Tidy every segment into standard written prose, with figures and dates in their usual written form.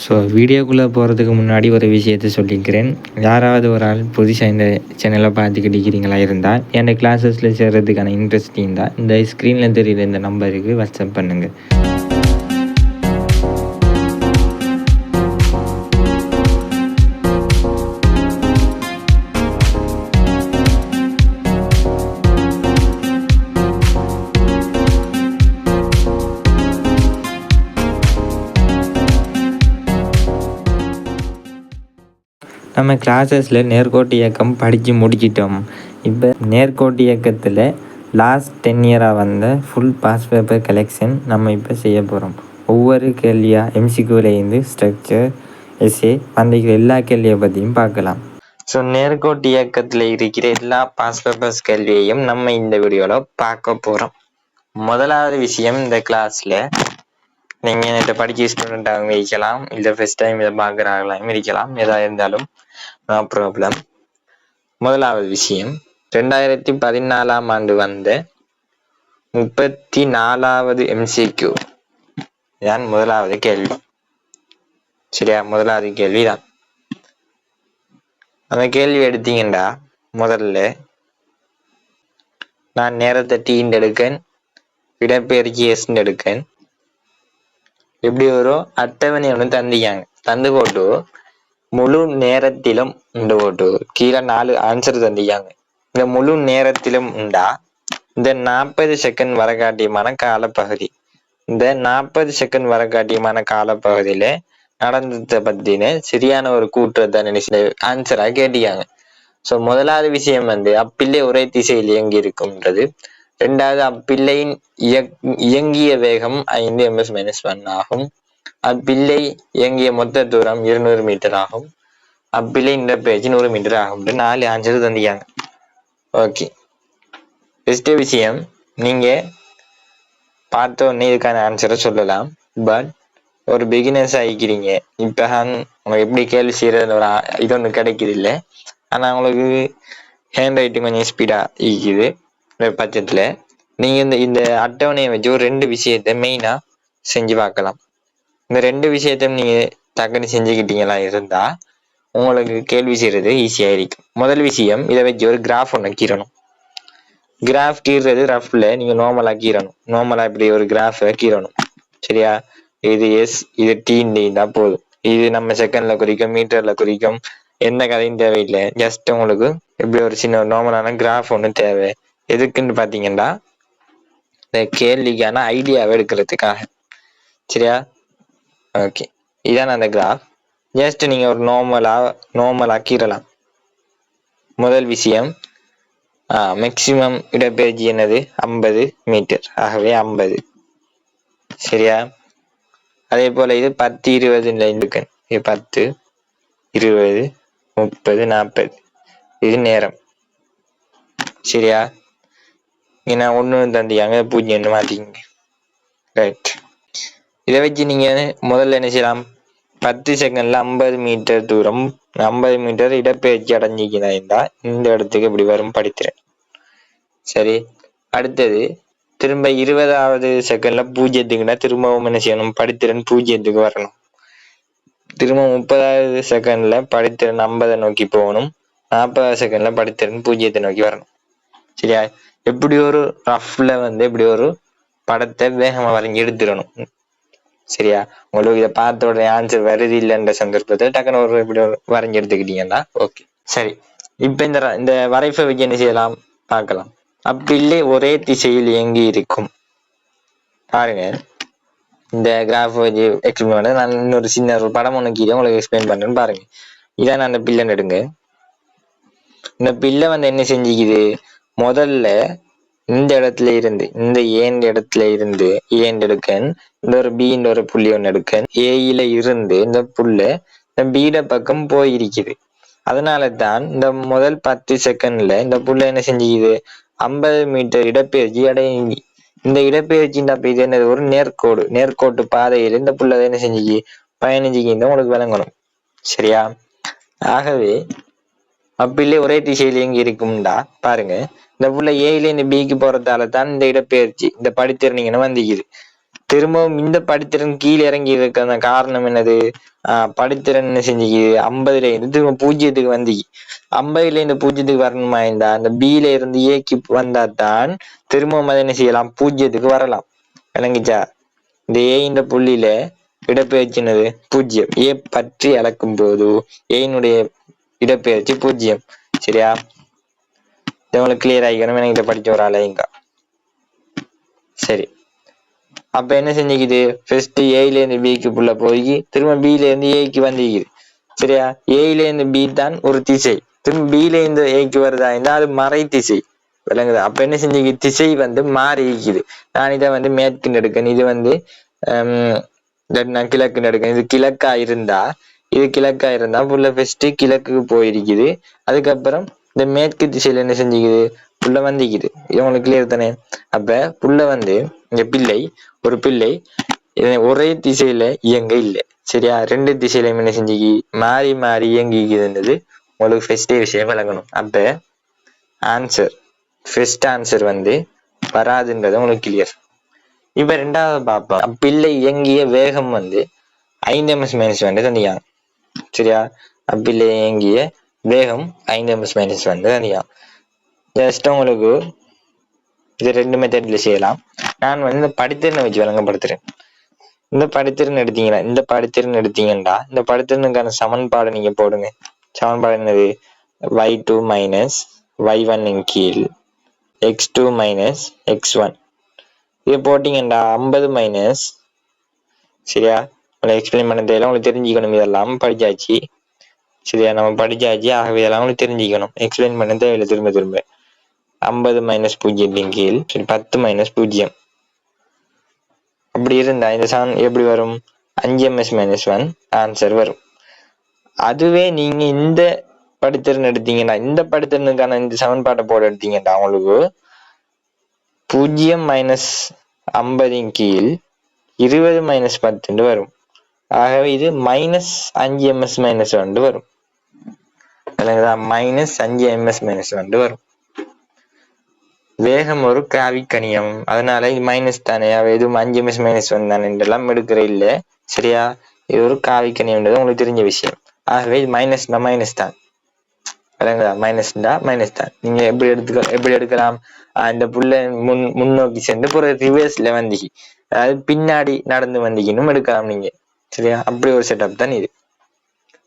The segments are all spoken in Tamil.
ஸோ வீடியோக்குள்ளே போகிறதுக்கு முன்னாடி ஒரு விஷயத்தை சொல்லிக்கிறேன். யாராவது ஒரு ஆள் புதுசாக இந்த சேனலை பார்த்துக்கிட்டு இருக்கிறீங்களா இருந்தால் என் கிளாஸஸில் சேர்கிறதுக்கான இன்ட்ரெஸ்ட் இருந்தால் இந்த ஸ்க்ரீனில் தெரியுற இந்த நம்பருக்கு வாட்ஸ்அப் பண்ணுங்கள். நம்ம கிளாஸஸில் நேர்கோட்டு இயக்கம் படித்து முடிச்சிட்டோம். இப்போ நேர்கோட்டு இயக்கத்தில் லாஸ்ட் 10 இயராக வந்த ஃபுல் பாஸ் பேப்பர் கலெக்ஷன் நம்ம இப்போ செய்ய போகிறோம். ஒவ்வொரு கேள்வியாக எம்சிக்யூலேருந்து ஸ்ட்ரக்சர் எஸ்ஏ வந்திருக்கிற எல்லா கேள்வியை பற்றியும் பார்க்கலாம். ஸோ நேர்கோட்டு இயக்கத்தில் இருக்கிற எல்லா பாஸ் பேப்பர்ஸ் கேள்வியையும் நம்ம இந்த வீடியோவில் பார்க்க போகிறோம். முதலாவது விஷயம், இந்த கிளாஸில் நீங்கள் என்கிட்ட படிக்க ஸ்டூடெண்ட்டாகவும் இருக்கலாம், இல்லை ஃபஸ்ட் டைம் இதை பார்க்குறாங்களாகவும் இருக்கலாம். எதாக இருந்தாலும் நோ ப்ராப்ளம். முதலாவது விஷயம், 2014ஆம் ஆண்டு வந்த 34வது எம்சிக்யூ தான் முதலாவது கேள்வி. சரியா? முதலாவது கேள்வி தான். அந்த கேள்வி எடுத்தீங்கண்டா முதல்ல நான் நேரத்தை டீன்னு எடுக்கேன், இடப்பெயர்ச்சி எஸ்ன்னு எடுக்கேன். எப்படி வரும்? அட்டவணை ஒன்று தந்திக்காங்க, தந்து போட்டு முழு நேரத்திலும் உண்டு போட்டு கீழே 4 ஆன்சர் தந்திக்காங்க. இந்த முழு நேரத்திலும் உண்டா இந்த 40 செகண்ட் வரக்காட்டியமான காலப்பகுதி, இந்த 40 செகண்ட் வரக்காட்டியமான காலப்பகுதியில நடந்ததை பத்தின சரியான ஒரு கூற்றத்தை நினைச்ச ஆன்சரா கேட்டியாங்க. ஸோ முதலாவது விஷயம் அப்பிள்ளை ஒரே திசையில் இயங்கி இருக்கும்ன்றது. ரெண்டாவது, அப்பிள்ளையின் இயங்கிய வேகம் 5 ms-1 ஆகும். அப்பிள்ளை இயங்கிய மொத்த தூரம் 200 மீட்டர் ஆகும். அப்பிள்ளை இந்த பேஜ் 100 மீட்டர் ஆகும். 4 ஆன்சர் தந்திக்காங்க. ஓகே, ஃபர்ஸ்ட் விஷயம், நீங்க பார்த்தோன்னே இதுக்கான ஆன்சரை சொல்லலாம். பட் ஒரு பிகினர்ஸ் ஆகிக்கிறீங்க, இப்போ உங்களுக்கு எப்படி கேள்வி செய்யறது ஒரு இது ஒன்று கிடைக்குது இல்லை. ஆனால் உங்களுக்கு ஹேண்ட் ரைட்டிங் கொஞ்சம் ஸ்பீடாக இருக்குது பட்சத்தில் நீங்கள் இந்த அட்டவணையை வச்சு ஒரு 2 விஷயத்தை மெயினாக செஞ்சு பார்க்கலாம். இந்த 2 விஷயத்தையும் நீங்கள் டக்குன்னு செஞ்சுக்கிட்டீங்களா இருந்தால் உங்களுக்கு கேள்வி செய்கிறது ஈஸியாக இருக்கும். முதல் விஷயம், இதை வச்சு ஒரு கிராஃப் ஒன்று கீறணும். கிராஃப் கீறது ரஃப்ல நீங்கள் நார்மலாக கீறணும். நார்மலாக இப்படி ஒரு கிராஃபை கீறணும். சரியா? இது எஸ், இது டீன்னு இருந்தால் போதும். இது நம்ம செகண்ட்ல குறிக்கும், மீட்டர்ல குறிக்கும், எந்த கதையும் தேவையில்லை. ஜஸ்ட் உங்களுக்கு இப்படி ஒரு சின்ன நார்மலான கிராஃப் ஒன்று தேவை. எதுக்குன்னு பார்த்தீங்கன்னா இந்த கேள்விக்கான ஐடியாவை எடுக்கிறதுக்காக. சரியா? ஓகே, இதான் அந்த கிராஃப். ஜஸ்ட் நீங்கள் ஒரு நார்மலாக கீறலாம். முதல் விஷயம், மேக்சிமம் இடப்பெயர்ச்சி என்னது? 50 மீட்டர். ஆகவே 50. சரியா? அதே போல் இது 10, 20 இருக்கு. இது 10, 20, 30, 40. இது நேரம். சரியா? இங்கே 1 தந்தியாங்க, 0 மாற்றிங்க. ரைட். இதை வச்சு நீங்கள் முதல்ல என்ன செய்யலாம்? 10 செகண்ட்ல 50 மீட்டர் தூரம், 50 மீட்டர் இடப்பெயர்ச்சி அடைஞ்சிக்கிறா இந்த இடத்துக்கு இப்படி வரும் படித்திறன். சரி, அடுத்தது திரும்ப 20வது செகண்ட்ல 0க்குன்னா திரும்பவும் என்ன செய்யணும்? படித்திறன் 0க்கு வரணும். திரும்ப 30வது செகண்ட்ல படித்திறன் 50 நோக்கி போகணும். 40வது செகண்ட்ல படித்திறன் 0 நோக்கி வரணும். சரியா? எப்படி ஒரு ரஃப்ல இப்படி ஒரு படத்தை வேகமா வரைஞ்சி எடுத்துடணும். சரியா? உங்களுக்கு இதை பார்த்த உடனே ஆன்சர் வருது இல்லைன்ற சந்தர்ப்பத்தை டக்குன்னு ஒரு இப்படி வரைஞ்சி எடுத்துக்கிட்டீங்கன்னா ஓகே. சரி, இப்ப இந்த வரைஃபை வச்சு என்ன செய்யலாம் பார்க்கலாம். அப்பிள்ளை ஒரே திசையில் இயங்கி இருக்கும். பாருங்க, இந்த கிராஃப் வச்சு எக்ஸ்பிளைன் பண்ண நான் இன்னொரு சின்ன ஒரு படம் ஒன்று கீழே உங்களுக்கு எக்ஸ்பிளைன் பண்றேன்னு பாருங்க. இதான் அந்த பில்லைன்னு எடுங்க. இந்த பிள்ளை என்ன செஞ்சுக்குது? முதல்ல இந்த இடத்துல இருந்து, இந்த ஏன்ற இடத்துல இருந்து ஏன்னு எடுக்கன், இந்த ஒரு பின்ற ஒரு புள்ளி ஒன்று எடுக்கன், ஏயில இருந்து இந்த புள்ள இந்த பீட பக்கம் போயிருக்குது. அதனால தான் இந்த முதல் 10 செகண்ட்ல இந்த புள்ள என்ன செஞ்சுக்குது? 50 மீட்டர் இடப்பெயர்ச்சி அடையுங்க. இந்த இடப்பெயர்ச்சின்ற இது என்னது? ஒரு நேர்கோட்டு பாதையில் இந்த புள்ள என்ன செஞ்சுக்கு? பயணிச்சுக்கின்ற உங்களுக்கு விளங்கணும். சரியா? ஆகவே அப்பிள்ளை ஒரே திசையில் எங்க இருக்கும்டா பாருங்க. இந்த புள்ள ஏயில இந்த பிக்கு போறதால தான் இந்த இடப்பெயர்ச்சி, இந்த படித்திறனிங்கன்னு வந்துக்குது. திரும்பவும் இந்த படித்திறன் கீழே இறங்கி இருக்க காரணம் என்னது? படித்திறன் என்ன செஞ்சுக்கு 50ல இருந்து திரும்ப 0க்கு வந்து 50ல இருந்து 0க்கு வரணுமா இருந்தா அந்த பில இருந்து ஏக்கு வந்தா தான் திரும்பவும் அதை என்ன செய்யலாம் 0க்கு வரலாம். விளங்கிச்சா? இந்த ஏ இந்த புள்ளியில இடப்பெயர்ச்சினது 0. ஏ பற்றி அளக்கும் போது ஏனுடைய இடப்பெயர்ச்சி 0. சரியா? உங்களுக்கு கிளியர் ஆகிக்கணும். எனக்கு இதை படிச்ச ஒரு ஆளைங்க. சரி, அப்ப என்ன செஞ்சுக்குது? ஃபர்ஸ்ட் ஏல இருந்து பிக்கு புள்ள போய் திரும்ப பில இருந்து ஏக்கு வந்துக்குது. சரியா? ஏல இருந்து பி தான் ஒரு திசை, திரும்ப பில இருந்து ஏக்கு வருதா இருந்தா அது மறை திசை. விளங்குது? அப்ப என்ன செஞ்சுக்கு? திசை மாறி இருக்குது. நான் இதை மேற்குன்னு எடுக்கேன், இது நான் கிழக்குன்னு எடுக்கேன். இது கிழக்கா இருந்தா புள்ள ஃபர்ஸ்ட் கிழக்குக்கு போயிருக்குது. அதுக்கப்புறம் இந்த மேற்கு திசையில என்ன செஞ்சுக்குது? புள்ள வந்துக்குது. இவங்களுக்கு கிளியர் தானே? அப்ப புள்ள இங்க பிள்ளை ஒரு பிள்ளை ஒரே திசையில இயங்க இல்லை. சரியா? 2 திசையிலையும் என்ன செஞ்சுக்கி மாறி மாறி இயங்கிக்குதுன்றது உங்களுக்கு ஃபர்ஸ்டே விஷயம் விளங்கணும். அப்ப ஆன்சர் ஃபர்ஸ்ட் ஆன்சர் வராதுன்றது உங்களுக்கு கிளியர். இப்ப ரெண்டாவது பார்ப்போம். பிள்ளை இயங்கிய வேகம் 5 ms தனியாங்க. சரியா? பிள்ளை இயங்கிய வேகம் 5 ms தனியா. ஜஸ்ட் உங்களுக்கு இது 2 மெத்தட்ல செய்யலாம். நான் இந்த படித்திறனை வச்சு விளங்கப்படுத்துறேன். இந்த படித்திறன் எடுத்தீங்கன்னா இந்த படித்திறனுக்கான சமன்பாடு நீங்க போடுங்க. சமன்பாடு என்னது? y2 மைனஸ் y1 இன் கீழ் x2 மைனஸ் x1. இது போட்டீங்கண்டா 50 மைனஸ். சரியா? உங்களுக்கு எக்ஸ்பிளைன் பண்ண தேவையில்ல, உங்களுக்கு தெரிஞ்சுக்கணும். இதெல்லாம் படிச்சாச்சு. சரியா? நம்ம படிச்சாச்சு. ஆகவே இதெல்லாம் உங்களுக்கு தெரிஞ்சுக்கணும், எக்ஸ்பிளைன் பண்ண தேவையில்லை திரும்ப திரும்ப. 50 மைனஸ் 0 கீழ் 10 மைனஸ் 0. அப்படி இருந்தா இந்த எப்படி வரும்? 5 ms மைனஸ் 1 ஆன்சர் வரும். அதுவே நீங்க இந்த படித்திறன் எடுத்தீங்கன்னா இந்த படித்திறனுக்கான இந்த சமன்பாட்டை போட எடுத்தீங்கன்னா உங்களுக்கு 0 மைனஸ் 50 கீழ் 20 மைனஸ் 10 வரும். ஆகவே இது மைனஸ் 5 ms மைனஸ் 2 வரும். மைனஸ் 5 ms மைனஸ் 2 வரும். வேகம் ஒரு காவிக்கணியம், அதனால இது மைனஸ் தானே. எதுவும் 5 ms மைனஸ் 1 தானே எல்லாம் எடுக்கிற இல்லை. சரியா? இது ஒரு காவிக்கணியம்ன்றது உங்களுக்கு தெரிஞ்ச விஷயம். ஆகவே இது மைனஸ்னா மைனஸ் தான். மைனஸ் தான். நீங்க எப்படி எடுக்கலாம்? இந்த புள்ள முன்னோக்கி சென்று ஒரு ரிவர்ஸ்ல வந்திக்கு, அதாவது பின்னாடி நடந்து வந்திக்கணும் எடுக்கலாம் நீங்க. சரியா? அப்படி ஒரு செட்டப் தான் இது.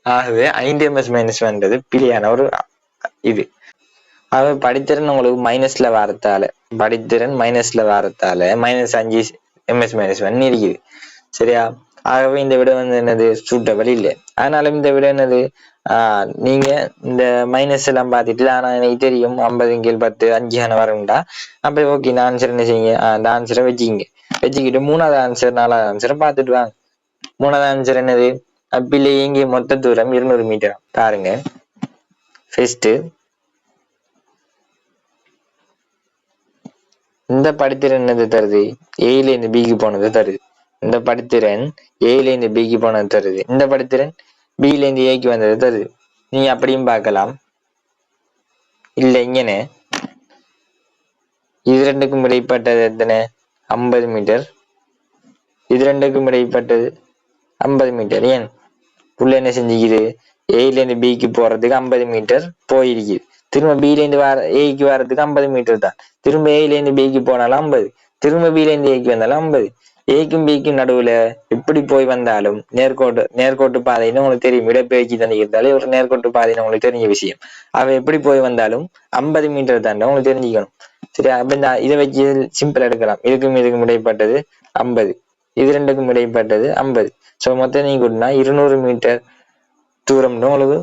ஆகவே 5 ms மைனஸ் வந்தது பிழையான ஒரு இது. ஆகவே படித்திறன் உங்களுக்கு மைனஸ்ல வரத்தால மைனஸ் 5 ms மைனஸ் 1 இருக்குது. சரியா? ஆகவே இந்த விட என்னது? சூட்டபிள் இல்லை. அதனால இந்த விட என்னது? நீங்க இந்த மைனஸ் எல்லாம் பார்த்துட்டு, ஆனா எனக்கு தெரியும் 50 கீழ் 10 5 வரும்டா. அப்ப ஓகே, இந்த ஆன்சர் என்ன செய்யுங்க? அந்த ஆன்சரை வச்சுக்கிட்டு 3வது ஆன்சர் 4வது ஆன்சரை பார்த்துட்டு வாங்க. 3வது ஆன்சர் என்னது? அப்பிலே இயங்கிய மொத்த தூரம் 200 மீட்டர். பாருங்க, ஃபர்ஸ்ட் இந்த படித்திறன் என்னது தருது? ஏல இருந்து பிக்கு போனது தருது. இந்த படித்திறன் ஏல இருந்து பிக்கு போனது தருது. இந்த படித்திறன் பில இருந்து ஏக்கு வந்தது தருது. நீங்க அப்படியும் பார்க்கலாம். இல்ல இங்கனே இது ரெண்டுக்கும் இடைப்பட்டது எத்தனை? 50 மீட்டர். இது ரெண்டுக்கும் இடைப்பட்டது 50 மீட்டர். ஏன் புள்ள என்ன செஞ்சுக்குது? ஏல இருந்து பிக்கு போறதுக்கு 50 மீட்டர் போயிருக்குது. திரும்ப பில இருந்து ஏக்கு வர்றதுக்கு 50 மீட்டர் தான். திரும்ப ஏல இருந்து பிக்கு போனாலும் 50, திரும்ப பில இருந்து ஏக்கு வந்தாலும் 50. ஏக்கும் பிக்கும் நடுவுல எப்படி போய் வந்தாலும் நேர்கோட்டு பாதைன்னு உங்களுக்கு தெரியும். இடப்பெயர்ச்சி தண்ணி இருந்தாலே ஒரு நேர்கோட்டு பாதைன்னு உங்களுக்கு தெரிஞ்ச விஷயம். அவ எப்படி போய் வந்தாலும் 50 மீட்டர் தாண்டா உங்களுக்கு தெரிஞ்சுக்கணும். சரி, அப்ப இதை வச்சு சிம்பிள் எடுக்கலாம். இதுக்கும் இடைப்பட்டது 50, இது ரெண்டுக்கும் இடைப்பட்டது 50. ஸோ மொத்தம் நீங்க கூட்டினா 200 மீட்டர் தூரம்னு உங்களுக்கு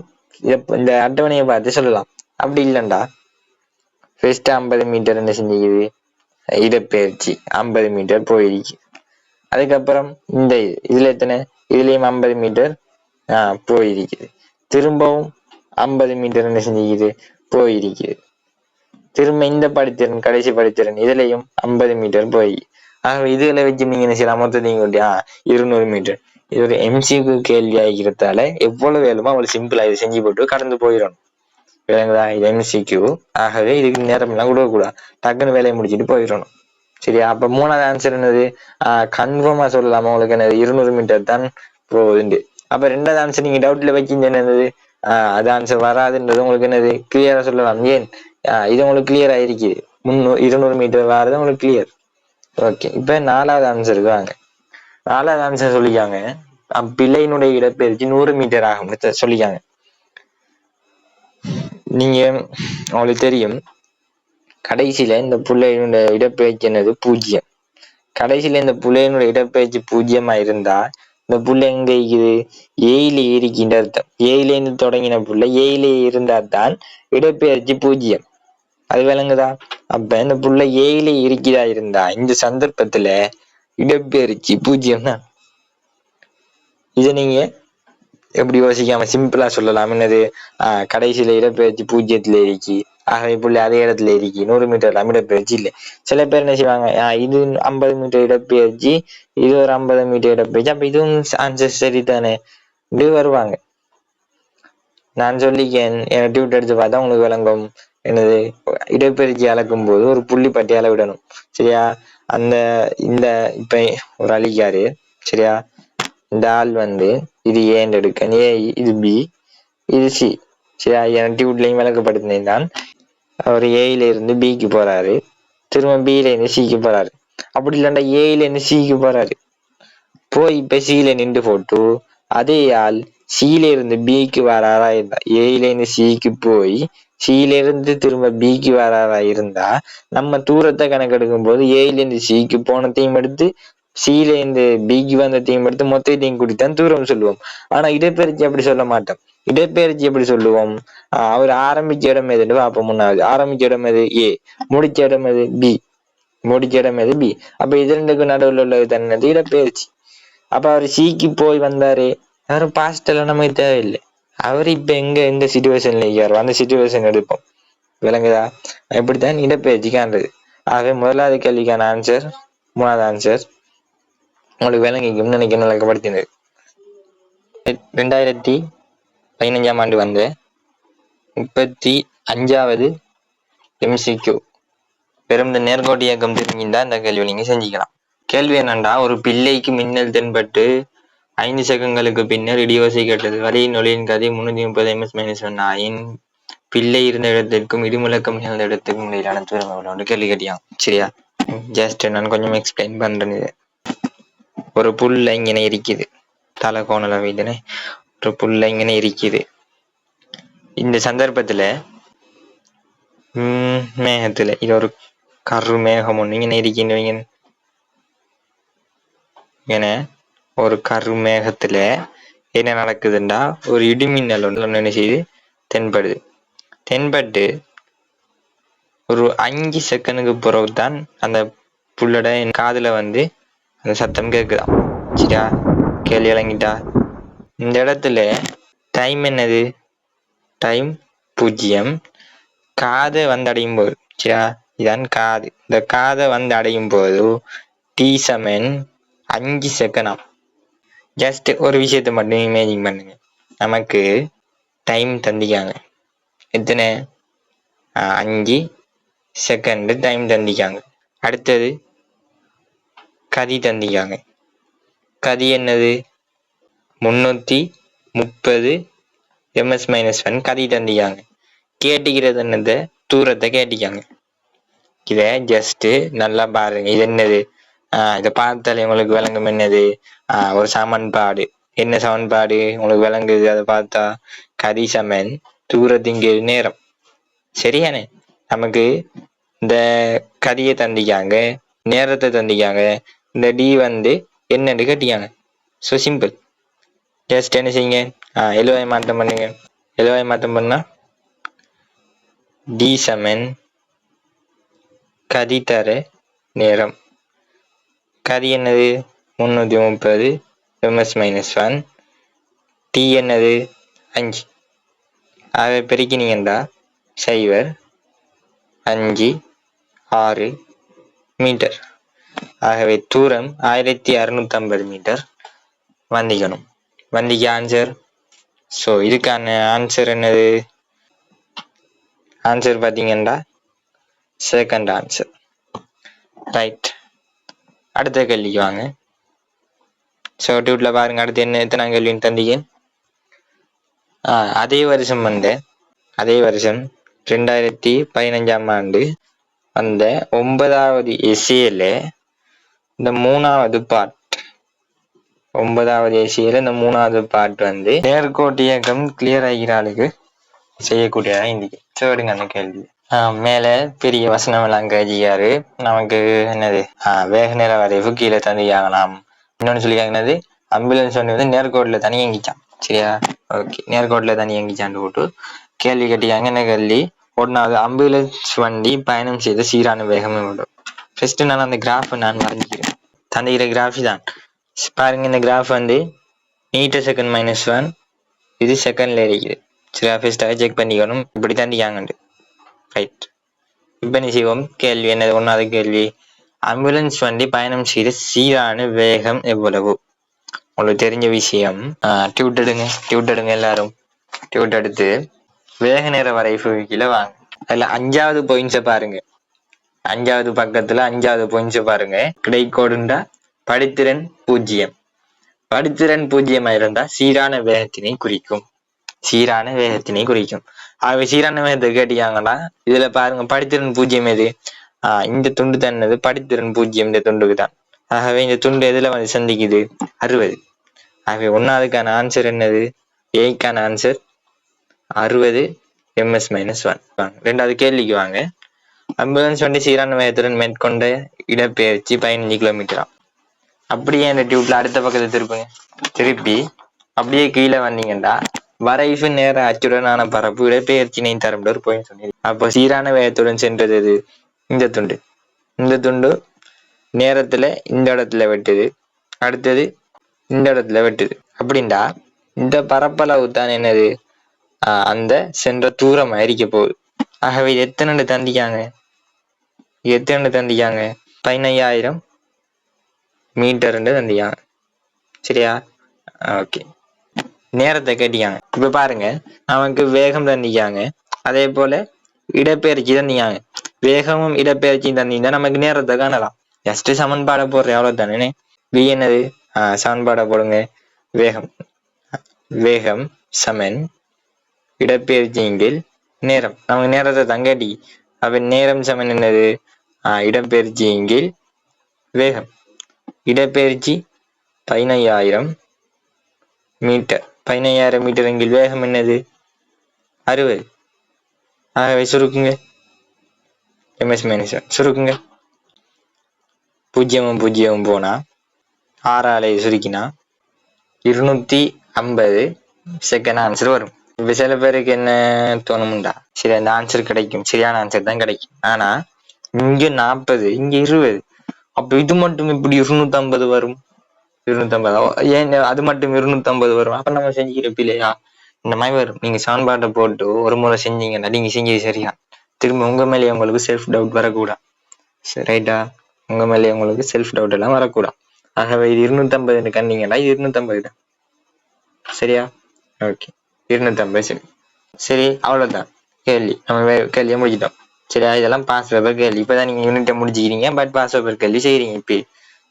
இந்த அட்டவணையை பார்த்து சொல்லலாம். அப்படி இல்லைண்டா ஃபர்ஸ்ட் 50 மீட்டர் என்ன செஞ்சுக்குது? இடப்பெயர்ச்சி 50 மீட்டர் போயிடுச்சு. அதுக்கப்புறம் இந்த இதுல எத்தனை? இதுலயும் 50 மீட்டர் போயிருக்குது. திரும்பவும் 50 மீட்டர் என்ன செஞ்சுக்குது? போயிருக்குது. திரும்ப இந்த படித்திறன் கடைசி படித்திறன் இதுலயும் 50 மீட்டர் போய். ஆகவே இதுகளை வச்சு நீங்க என்ன செய்யலாம்? மொத்தம் நீங்க 200 மீட்டர். இது ஒரு MCQ கேள்வி ஆகிறதால எவ்வளவு வேணுமோ அவ்வளவு சிம்பிளா இதை செஞ்சு போட்டு கடந்து போயிடணும். விளங்குதா? இது MCQ. ஆகவே இதுக்கு நேரம் எல்லாம் கொடுக்கக்கூடாது. டக்குன்னு வேலையை முடிச்சுட்டு போயிடணும். சரியா? அப்ப மூணாவது ஆன்சர் என்னது? கன்ஃபார்மா சொல்லலாமா உங்களுக்கு என்னது 200 மீட்டர் தான் போகுதுண்டு. அப்ப ரெண்டாவது ஆன்சர் நீங்க டவுட்ல வைக்கிங்க என்னது? அது ஆன்சர் வராதுன்றது உங்களுக்கு என்னது கிளியரா சொல்லலாம். ஏன் இது உங்களுக்கு கிளியர் ஆயிருக்குது. 200 மீட்டர் வர்றது உங்களுக்கு கிளியர். ஓகே, இப்ப நாலாவது ஆன்சருக்கு வாங்க. நாலாவது ஆன்சர் சொல்லிக்காங்க, பிள்ளையினுடைய இடப்பெயர்ச்சி 100 மீட்டர் ஆகும் சொல்லிக்காங்க. நீங்க உங்களுக்கு தெரியும் கடைசியில இந்த பிள்ளையினுடைய இடப்பெயர்ச்சி என்னது 0. கடைசியில இந்த புள்ளையினுடைய இடப்பெயர்ச்சி 0 இருந்தா இந்த புள்ள எங்க இருக்குது? ஏயில இருக்கின்ற அர்த்தம். ஏயில இருந்து தொடங்கின புள்ள ஏயில இருந்தா தான் இடப்பெயர்ச்சி 0. அது விளங்குதா? அப்ப இந்த புள்ள ஏயில இருக்கிறதா இருந்தா இந்த சந்தர்ப்பத்துல இடப்பெயர்ச்சி 0 தான். இதை நீங்க எப்படி யோசிக்காம சிம்பிளா சொல்லலாம். என்னது? கடைசியில இடப்பெயர்ச்சி 0ல இருக்கி, ஆகவே புள்ளி அதே இடத்துல இருக்கி 100 மீட்டர் இடப்பெயர்ச்சி இல்லை. சில பேர் என்ன செய்வாங்க, இது 50 மீட்டர் இடப்பெயர்ச்சி, இது ஒரு 50 மீட்டர் இடப்பெயர்ச்சி, அப்ப இதுவும் ஆன்சர் சரிதானே இப்படி வருவாங்க. நான் சொல்லிக்கேன், டியூட் எடுத்து பார்த்தா உங்களுக்கு விளங்கும். என்னது? இடப்பெயர்ச்சி அளக்கும் போது ஒரு புள்ளி பட்டி அளவிடணும். சரியா? அந்த இந்த இப்ப ஒரு அழிக்காரு. சரியா? இந்த ஆள் இது ஏன்னு எடுக்க, ஏ இது பி இது சி. சரியா? என் டியூட்லையும் விளக்கப்படுத்தினேன் தான். அவர் ஏயில இருந்து பிக்கு போறாரு, திரும்ப பியில இருந்து சிக்கு போறாரு. அப்படி இல்லைண்டா ஏயில இருந்து சிக்கு போறாரு, போய் இப்ப சியில நின்று போட்டு அதே ஆள் சியில இருந்து பிக்கு வராரா இருந்தா, ஏயில இருந்து சிக்கு போய் சியில இருந்து திரும்ப பிக்கு வராரா இருந்தா நம்ம தூரத்தை கணக்கெடுக்கும் போது ஏயில இருந்து சிக்கு போனதையும் எடுத்து சியில இருந்து பிக்கு வந்ததையும் எடுத்து மொத்தத்தையும் கூட்டித்தான் தூரம் சொல்லுவோம். ஆனா இடப்பெயர்ச்சி அப்படி சொல்ல மாட்டோம். இடப்பெயர்ச்சி எப்படி சொல்லுவோம்? அவர் ஆரம்பிச்ச இடம் எதுன்னு பார்ப்போம். முன்னாவது ஆரம்பிச்ச இடம் எது? ஏ. முடிச்ச இடம் எது? பி. முடிச்ச இடம் எது? பி. அப்ப இது ரெண்டுக்கு நடுவில் உள்ளது தன்னது இடப்பெயர்ச்சி. அப்ப அவர் சிக்கு போய் வந்தாரு, அவரு பாஸ்ட் எல்லாம் நமக்கு தேவையில்லை. அவர் இப்ப எந்த சிச்சுவேஷன்ல இருக்காரோ அந்த சிச்சுவேஷன் எடுப்போம். விளங்குதா? இப்படித்தான் இடப்பெயர்ச்சி காண்றது. ஆகவே முதலாவது கேள்விக்கான ஆன்சர், மூணாவது ஆன்சர் உங்களுக்கு விளங்கிக்கும் நினைக்கணும். விளக்கப்படுத்தினது 2015ஆம் ஆண்டு 35வது MCQ. பெரும் இந்த நேர்கோட்டு இயக்கம் தெரிஞ்சிருந்தா இந்த கேள்வி நீங்க செஞ்சுக்கலாம். கேள்வி என்னண்டா, ஒரு பிள்ளைக்கு மின்னல் தென்பட்டு 5 செகங்களுக்கு பின்னர் இடியோசை கேட்டது. வழியின் ஒளியின் கதை 330 ms-1 ஆயின் பிள்ளை இருந்த இடத்திற்கும் இடிமுழக்கம் நிகழ்ந்த இடத்திற்கும் இடையிலான தூரம் எவ்வளவு கேள்வி கேட்டியான். சரியா? ஜஸ்ட் நான் கொஞ்சம் எக்ஸ்பிளைன் பண்றேன். இது ஒரு புல்ல இങ്ങനെ இருக்குது, தலை கோணல வைத்தனே, ஒரு புல்ல இങ്ങനെ இருக்குது. இந்த சந்தர்ப்பத்துல மேகத்துல இது ஒரு கரு மேகம் ஒண்ணு இങ്ങനെ இருக்கின்றவங்க. என ஒரு கரு மேகத்துல என்ன நடக்குதுண்டா, ஒரு இடிமின்னல் ஒன்று என்ன செய்து தென்படுது. தென்பட்டு ஒரு 5 செகண்டுக்கு பிறகுதான் அந்த புள்ளோட என் காதுல அந்த சத்தம் கேட்குதாம். சரியா? கேள்வி இறங்கிட்டா? இந்த இடத்துல டைம் என்னது? டைம் 0. காதை அடையும் போது, சரியா, இதான் காது. இந்த காதை அடையும் போது t= 5 செகண்ட். ஜஸ்ட் ஒரு விஷயத்தை மட்டும் இமேஜின் பண்ணுங்க. நமக்கு டைம் தந்திக்காங்க, எத்தனை? 5 செகண்ட் டைம் தந்திக்காங்க. அடுத்தது கதி தந்திக்காங்க. கதி என்னது? 330 ms-1 கதி தந்திக்காங்க. கேட்டிக்கிறது என்னது? தூரத்தை கேட்டிக்காங்க. இத ஜஸ்ட் நல்லா பாருங்க. இது என்னது? இதை பார்த்தாலே உங்களுக்கு விளங்கும். என்னது? ஒரு சமன்பாடு. என்ன சமன்பாடு உங்களுக்கு விளங்குது? அதை பார்த்தா கதி சமன் தூரத்தின் நேரம். சரியானே? நமக்கு இந்த கதியை தந்திக்காங்க, நேரத்தை தந்திக்காங்க, இந்த டி என்னன்னு கேட்டிக்காங்க. So simple. ஜஸ்ட் என்ன செய்யுங்க, எழுவாய் மாற்றம் பண்ணுங்க. எழுவாய் மாற்றம் பண்ணா டி சமன் கதி தர நேரம். கதி என்னது? 330 ms-1. டி என்னது? 5. அதை பெருக்கினீங்கண்டா 0.56 மீட்டர். ஆகவே தூரம் 1650 மீட்டர் வந்திக்கணும். வந்திக்கு ஆன்சர். ஸோ இதுக்கான ஆன்சர் என்னது? ஆன்சர் பார்த்தீங்கன்னா செகண்ட் ஆன்சர். ரைட். அடுத்த கேள்விக்கு வாங்க. ஸோ டியூட்ல பாருங்க, அடுத்து என்ன எத்தனை கேள்வின்னு தந்தீங்க. அதே வருஷம் அதே வருஷம் 2015ஆம் ஆண்டு அந்த 9வது எஸ்ஏல இந்த 3வது பார்ட் 9வது எஸ்ஏல இந்த 3வது பார்ட் நேர்கோட்டு இயக்கம் கிளியர் ஆகிறாளுக்கு செய்யக்கூடியதா இன்னைக்கு. சொல்லுங்க அந்த கேள்வி. மேல பெரிய வசனம் எல்லாம் கேஜியாரு நமக்கு என்னது வேக நேர வரைவு கீழே தந்தியாகலாம். இன்னொன்னு சொல்லிக்காங்க என்னது ஆம்புலன்ஸ் வந்து நேர்கோட்டுல தனி இயங்கிச்சான். சரியா? ஓகே, நேர்கோட்டுல தனி இயங்கிச்சான்னு போட்டு கேள்வி கேட்டியாங்க. என்ன கேள்வி? ஒன்னாவது, ஆம்புலன்ஸ் வண்டி பயணம் செய்த சீரான வேகம் எவ்வளவு? ஃபர்ஸ்ட் நான் அந்த கிராஃப் நான் வரைஞ்சிக்கிறேன். தந்திக்கிற கிராஃப் தான் பாருங்க. இந்த கிராஃப் மீட்டர் செகண்ட் -1 இது செகண்ட்ல இருக்குது. சரியா? ஃபர்ஸ்டாக செக் பண்ணிக்கணும். இப்படி தந்திக்காங்கண்டு. ரைட். இப்ப நீ செய்வோம். கேள்வி என்னது? ஒன்னாவது கேள்வி, ஆம்புலன்ஸ் வண்டி பயணம் செய்த சீரான வேகம் எவ்வளவு? உங்களுக்கு தெரிஞ்ச விஷயம். டியூட் எடுங்க எல்லாரும். டியூட் எடுத்து வேக நேர வரைவு கீழே வாங்க. அதுல 5வது பாயிண்ட்ஸை பாருங்க. 5வது பக்கத்துல 5வது பாயிண்ட்ஸை பாருங்க. கிடைக்கோடுண்டா படித்திறன் 0. படித்திறன் 0 இருந்தா சீரான வேகத்தினை குறிக்கும். சீரான வேகத்தினை குறிக்கும். ஆகவே சீரான வேகத்தை கேட்டியாங்கன்னா இதுல பாருங்க, படித்திறன் 0 எது? இந்த துண்டு தன்னது படித்திறன் 0 இந்த துண்டுக்கு தான். ஆகவே இந்த துண்டு எதுல சந்திக்குது? 60. ஆகவே ஒன்னாவதுக்கான ஆன்சர் என்னது? ஏக்கான ஆன்சர் 60 ms-1. வாங்க ரெண்டாவது கேள்விக்கு வாங்க. ஆம்புலன்ஸ் வண்டி சீரான வேகத்துடன் மேற்கொண்ட இடப்பெயர்ச்சி 15 கிலோமீட்டரா? அப்படியே இந்த டியூப்ல அடுத்த பக்கத்தை திருப்பி அப்படியே கீழே வந்தீங்கன்னா வரைவு நேர அச்சுடனான பரப்பு இடப்பெயர்ச்சினை தரும் போயின்னு சொன்னீங்க. அப்போ சீரான வேகத்துடன் சென்றது எது? இந்த துண்டு. இந்த துண்டு நேரத்துல இந்த இடத்துல வெட்டுது, அடுத்தது இந்த இடத்துல வெட்டுது. அப்படின்டா இந்த பரப்பளவு தான் என்னது? அந்த சென்ற தூரம் இருக்க போகுது. ஆகவே எத்தனை தந்திக்காங்க? 15,000 மீட்டர் தந்திக்காங்க. சரியா? ஓகே. நேரத்தை கேட்டிக்காங்க. இப்ப பாருங்க, நமக்கு வேகம் தந்திக்காங்க, அதே போல இடப்பெயர்ச்சி தந்திக்காங்க. வேகமும் இடப்பெயர்ச்சியும் தந்தீங்கன்னா நமக்கு நேரத்தை காணலாம். ஜஸ்ட் சமன்பாடை போடுற எவ்வளவு தானே. v என்னது? சமன்பாடை போடுங்க. வேகம் சமன் இடப்பெயர்ச்சியில் நேரம். நமக்கு நேரத்தை தங்காட்டி அப்ப நேரம் சமன் என்னது? இடப்பெயர்ச்சியில் வேகம். இடப்பெயர்ச்சி 15,000 மீட்டர். 15,000 மீட்டர் எங்கில் வேகம் என்னது? 60. ஆகவே சுருக்குங்க. ms-1 சுருக்குங்க. 0 போனா 6 சுருக்கினா 250 செகண்ட் ஆன்சர் வரும். இப்ப சில பேருக்கு என்ன தோணும்டா, சரி அந்த ஆன்சர் கிடைக்கும், சரியான ஆன்சர் தான் கிடைக்கும். ஆனா இங்க 40 இங்க 20, அப்ப இது மட்டும் இப்படி 250 வரும். 250 ஏன் அது மட்டும் 250 வரும்? அப்ப நம்ம செஞ்சுக்கிறப்ப இல்லையா இந்த மாதிரி வரும். நீங்க சமன்பாட்டை போட்டு ஒரு முறை செஞ்சீங்கன்னா நீங்க செஞ்சது சரியா, திரும்ப உங்க மேலேயே உங்களுக்கு செல்ஃப் டவுட் வரக்கூடாது. ரைட்டா? உங்க மேலேயே உங்களுக்கு செல்ஃப் டவுட் எல்லாம் வரக்கூடாது. ஆகவே இது 250 கண்டீங்கன்னா இது 250 தான். சரியா? ஓகே, 250. சரி, அவ்வளவுதான் கேள்வி. நம்ம கேள்வியை முடிச்சிட்டோம். சரியா? இதெல்லாம் பாஸ் பேப்பர் கேள்வி. இப்பதான் நீங்க யூனிட்டை முடிச்சுக்கிறீங்க, பட் பாஸ் பேப்பர் கேள்வி செய்யறீங்க இப்ப.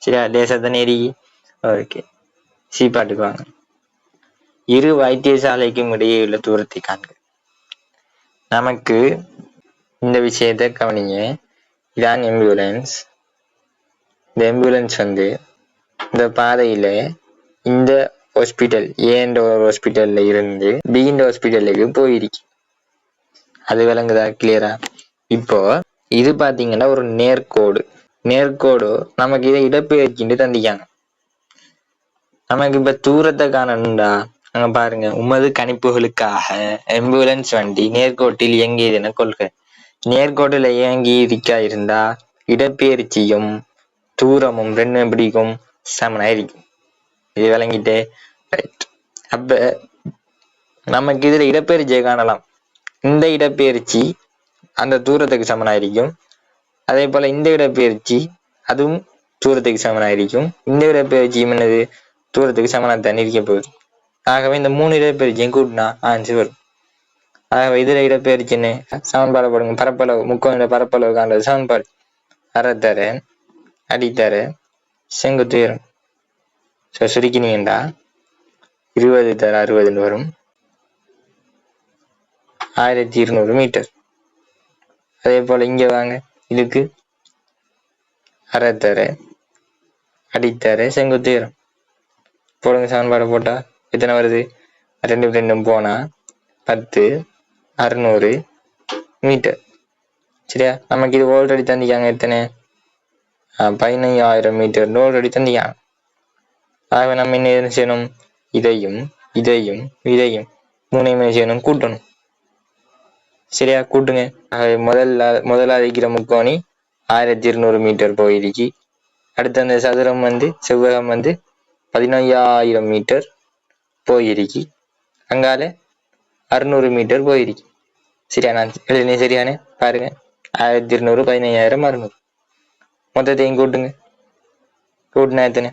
சரியா? லேசா தானே எரிக்கி. ஓகே, சி பாட்டுக்கு வாங்க. இரு வைத்தியசாலைக்கும் இடையே உள்ள தூரத்தை காண்க. நமக்கு இந்த விஷயத்தை கவனிங்க. இதான் ஆம்புலன்ஸ். இந்த ஆம்புலன்ஸ் இந்த பாதையில இந்த ஹாஸ்பிட்டல் ஏன்ற ஒரு ஹாஸ்பிட்டல்ல இருந்து பிகிண்ட ஹாஸ்பிட்டலுக்கு போயிருக்கு. அது விளங்குதா? கிளியரா? இப்போ இது பாத்தீங்கன்னா ஒரு நேர்கோடு நமக்கு இதை இடப்பெயர்ச்சின்னு தந்திக்காங்க. நமக்கு இப்ப தூரத்தை காணணும்டா. அங்க பாருங்க, உமது கணிப்புகளுக்காக ஆம்புலன்ஸ் வண்டி நேர்கோட்டில் இயங்கியதுன்னு கொள்க. நேர்கோட்டில் இயங்கி இருந்தா இடப்பெயர்ச்சியும் தூரமும் ரெண்டும் பிடிக்கும் சமனாயிருக்கும். இது விளங்கிட்டே. ரைட். அப்ப நமக்கு இதுல இடப்பெயர்ச்சியை காணலாம். இந்த இடப்பெயர்ச்சி அந்த தூரத்துக்கு சமனாயிருக்கும். அதே போல இந்த இடப்பெயர்ச்சி அதுவும் தூரத்துக்கு சமனாயிருக்கும். இந்த இடப்பெயர்ச்சியும் என்னது? தூரத்துக்கு சமனாகத்தான் இருக்க போகுது. ஆகவே இந்த 3 இடப்பெயர்ச்சியும் கூட்டினா ஆன்சர் வரும். ஆகவே இதுல இடப்பெயர்ச்சி என்ன? சமன்பாடு போடுங்க. பரப்பளவு முக்கோண பரப்பளவு காண்றது சமன்பாடு. அரைத்தர அடித்தர செங்குத்து உயரம். ஸோ சுருக்கினீங்கண்டா 20 தர 60 வரும். 1200 மீட்டர். அதே போல இங்க வாங்க, இதுக்கு அரைத்தர அடித்தர செங்குத்து உயரம் போடுங்க. சமன்பாடு போட்டா எத்தனை வருது? 2 2 போனா 10 600 மீட்டர். சரியா? நமக்கு இது ஆல்ரெடி தந்திக்காங்க. எத்தனை? 15000 மீட்டர் ஆல்ரெடி தந்திக்காங்க. ஆக நம்ம என்ன செய்யணும்? இதையும் இதையும் இதையும் மூணையுமே செய்யணும், கூட்டணும். சரியா? கூட்டுங்க. முதலாளிக்கிற முக்கோணி 1200 மீட்டர் போயிடுச்சு. அடுத்து அந்த சதுரம் செவ்வகம் 15000 மீட்டர் போயிருக்கு. அங்கால 600 மீட்டர் போயிருக்கு. சரியா? நான் எழுதினேன் சரியானே? பாருங்க, 1200 15000 600 மொத்தத்தையும் கூட்டுங்க. கூட்டினா எத்தனை?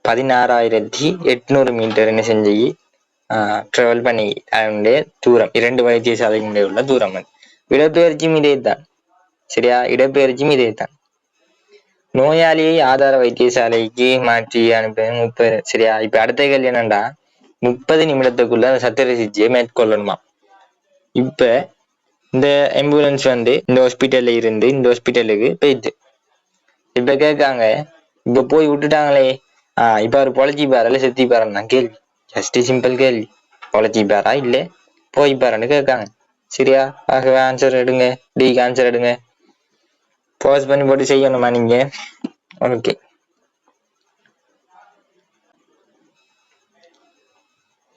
16800 மீட்டர் என்ன செஞ்சு ட்ராவல் பண்ணி அதனுடைய தூரம் 2 வைத்தியசாலைகளுடைய உள்ள தூரம். இடப்பெயர்ச்சியும் இதே தான். சரியா? இடப்பெயர்ச்சியும் இதே தான். நோயாளியை ஆதார வைத்தியசாலைக்கு மாற்றி அனுப்ப 30. சரியா? இப்ப அடுத்த கேள்வி என்னண்டா, 30 நிமிடத்துக்குள்ள அந்த சத்திர சிகிச்சையை மேற்கொள்ளணுமா? இப்ப இந்த ஆம்புலன்ஸ் இந்த ஹாஸ்பிட்டல்ல இருந்து இந்த ஹாஸ்பிட்டலுக்கு போயிட்டு இப்ப கேட்காங்க, இப்ப போய் விட்டுட்டாங்களே, இப்ப அவர் பொழைச்சிப்பாரா இல்ல செத்திப்பாரான்னு தான் கேள்வி. ஜஸ்ட் சிம்பிள் கேள்வி. பொழைச்சிப்பாரா இல்ல போய்ப்பாரான்னு கேட்காங்க. சரியா? ஆகவே ஆன்சர் எடுங்க. டிக்கு ஆன்சர் எடுங்க. பாஸ் பண்ணி போட்டு செய்யணுமா நீங்க? ஓகே.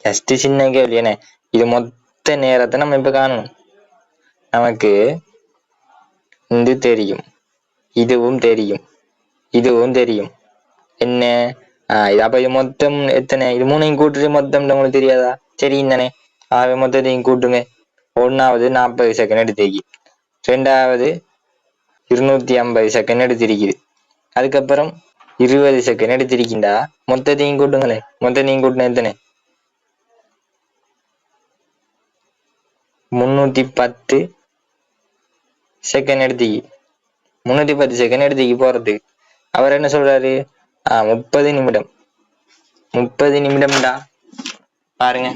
ஜஸ்ட் சின்ன கேள்வி என்ன, இது மொத்த நேரத்தை நம்ம இப்ப காணணும். நமக்கு இது தெரியும், இதுவும் தெரியும், இதுவும் தெரியும். என்ன? அப்ப இது மொத்தம் எத்தனை? இது மூணையும் கூட்டுறது மொத்தம் உங்களுக்கு தெரியாதா? தெரியும் தானே? ஆக மொத்தத்தையும் கூட்டுங்க. ஒன்னாவது 40 செகண்ட் எடுத்திருக்கு, ரெண்டாவது 250 செகண்ட் எடுத்திருக்குது, அதுக்கப்புறம் 20 செகண்ட் எடுத்திருக்கின்றா. மொத்தத்தையும் கூட்டுங்களே. மொத்தத்தையும் கூட்டின எத்தனை? 310 செகண்ட் எடுத்திக்கு. 310 செகண்ட் எடுத்திக்கு போறதுக்கு. அவர் என்ன சொல்றாரு? 30 நிமிடம். 30 நிமிடம்டா. பாருங்க,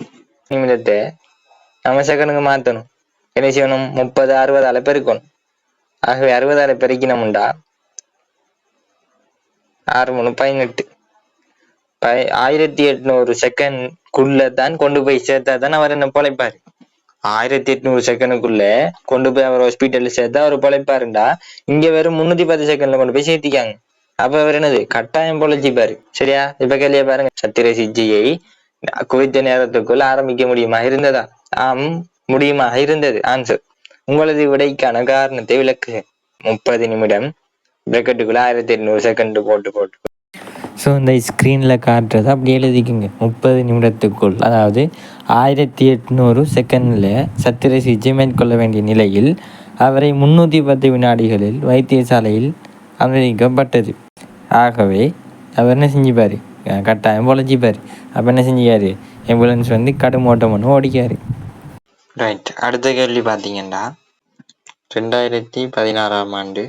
நிமிடத்தை நம்ம செகண்டுக்கு மாத்தணும். என்ன செய்யணும்? 30 60ஆல பெருக்கணும். ஆகவே 60ஆல பெருக்கினோம்டா 6 3 18. 1800 செகண்ட்குள்ளதான் கொண்டு போய் சேர்த்தா தான் அவர் என்ன பொழைப்பாரு. 1800 செகண்டுக்குள்ள கொண்டு போய் அவர் ஹாஸ்பிட்டல்ல சேர்த்தா அவர் பொழைப்பாருண்டா. இங்க வெறும் 310 செகண்ட்ல கொண்டு போய் சேர்த்திக்காங்க. அப்ப அவர் என்னது? கட்டாயம் பொழைச்சிப்பாரு. சரியா? இப்ப கேள்வியா பாருங்க, சத்திர சிகிச்சையை குறித்த நேரத்துக்குள் ஆரம்பிக்க முடியுமா இருந்ததா? ஆம், முடியுமாக இருந்தது. ஆன்சர். உங்களது விடைக்கான காரணத்தை விளக்குக. 30 நிமிடம் பிரக்கெட்டுக்குள்ள 1800 செகண்ட் போட்டு ஸோ இந்த ஸ்க்ரீனில் காட்டுறதை அப்படி எழுதிக்குங்க. 30 நிமிடத்துக்குள், அதாவது 1800 செகண்டில் சத்திர சிகிச்சை மேற்கொள்ள வேண்டிய நிலையில் அவரை 310 வினாடிகளில் வைத்தியசாலையில் அனுமதிக்கப்பட்டது. ஆகவே அவர் என்ன செஞ்சுப்பார்? கட்டாயம் பொழைச்சிப்பார். அப்போ என்ன செஞ்சார்? ஆம்புலன்ஸ் கடும் ஓட்டம் ஒன்று ஓடிக்காரு. ரைட். அடுத்த கேள்வி பார்த்தீங்கன்னா, 2016ஆம் ஆண்டு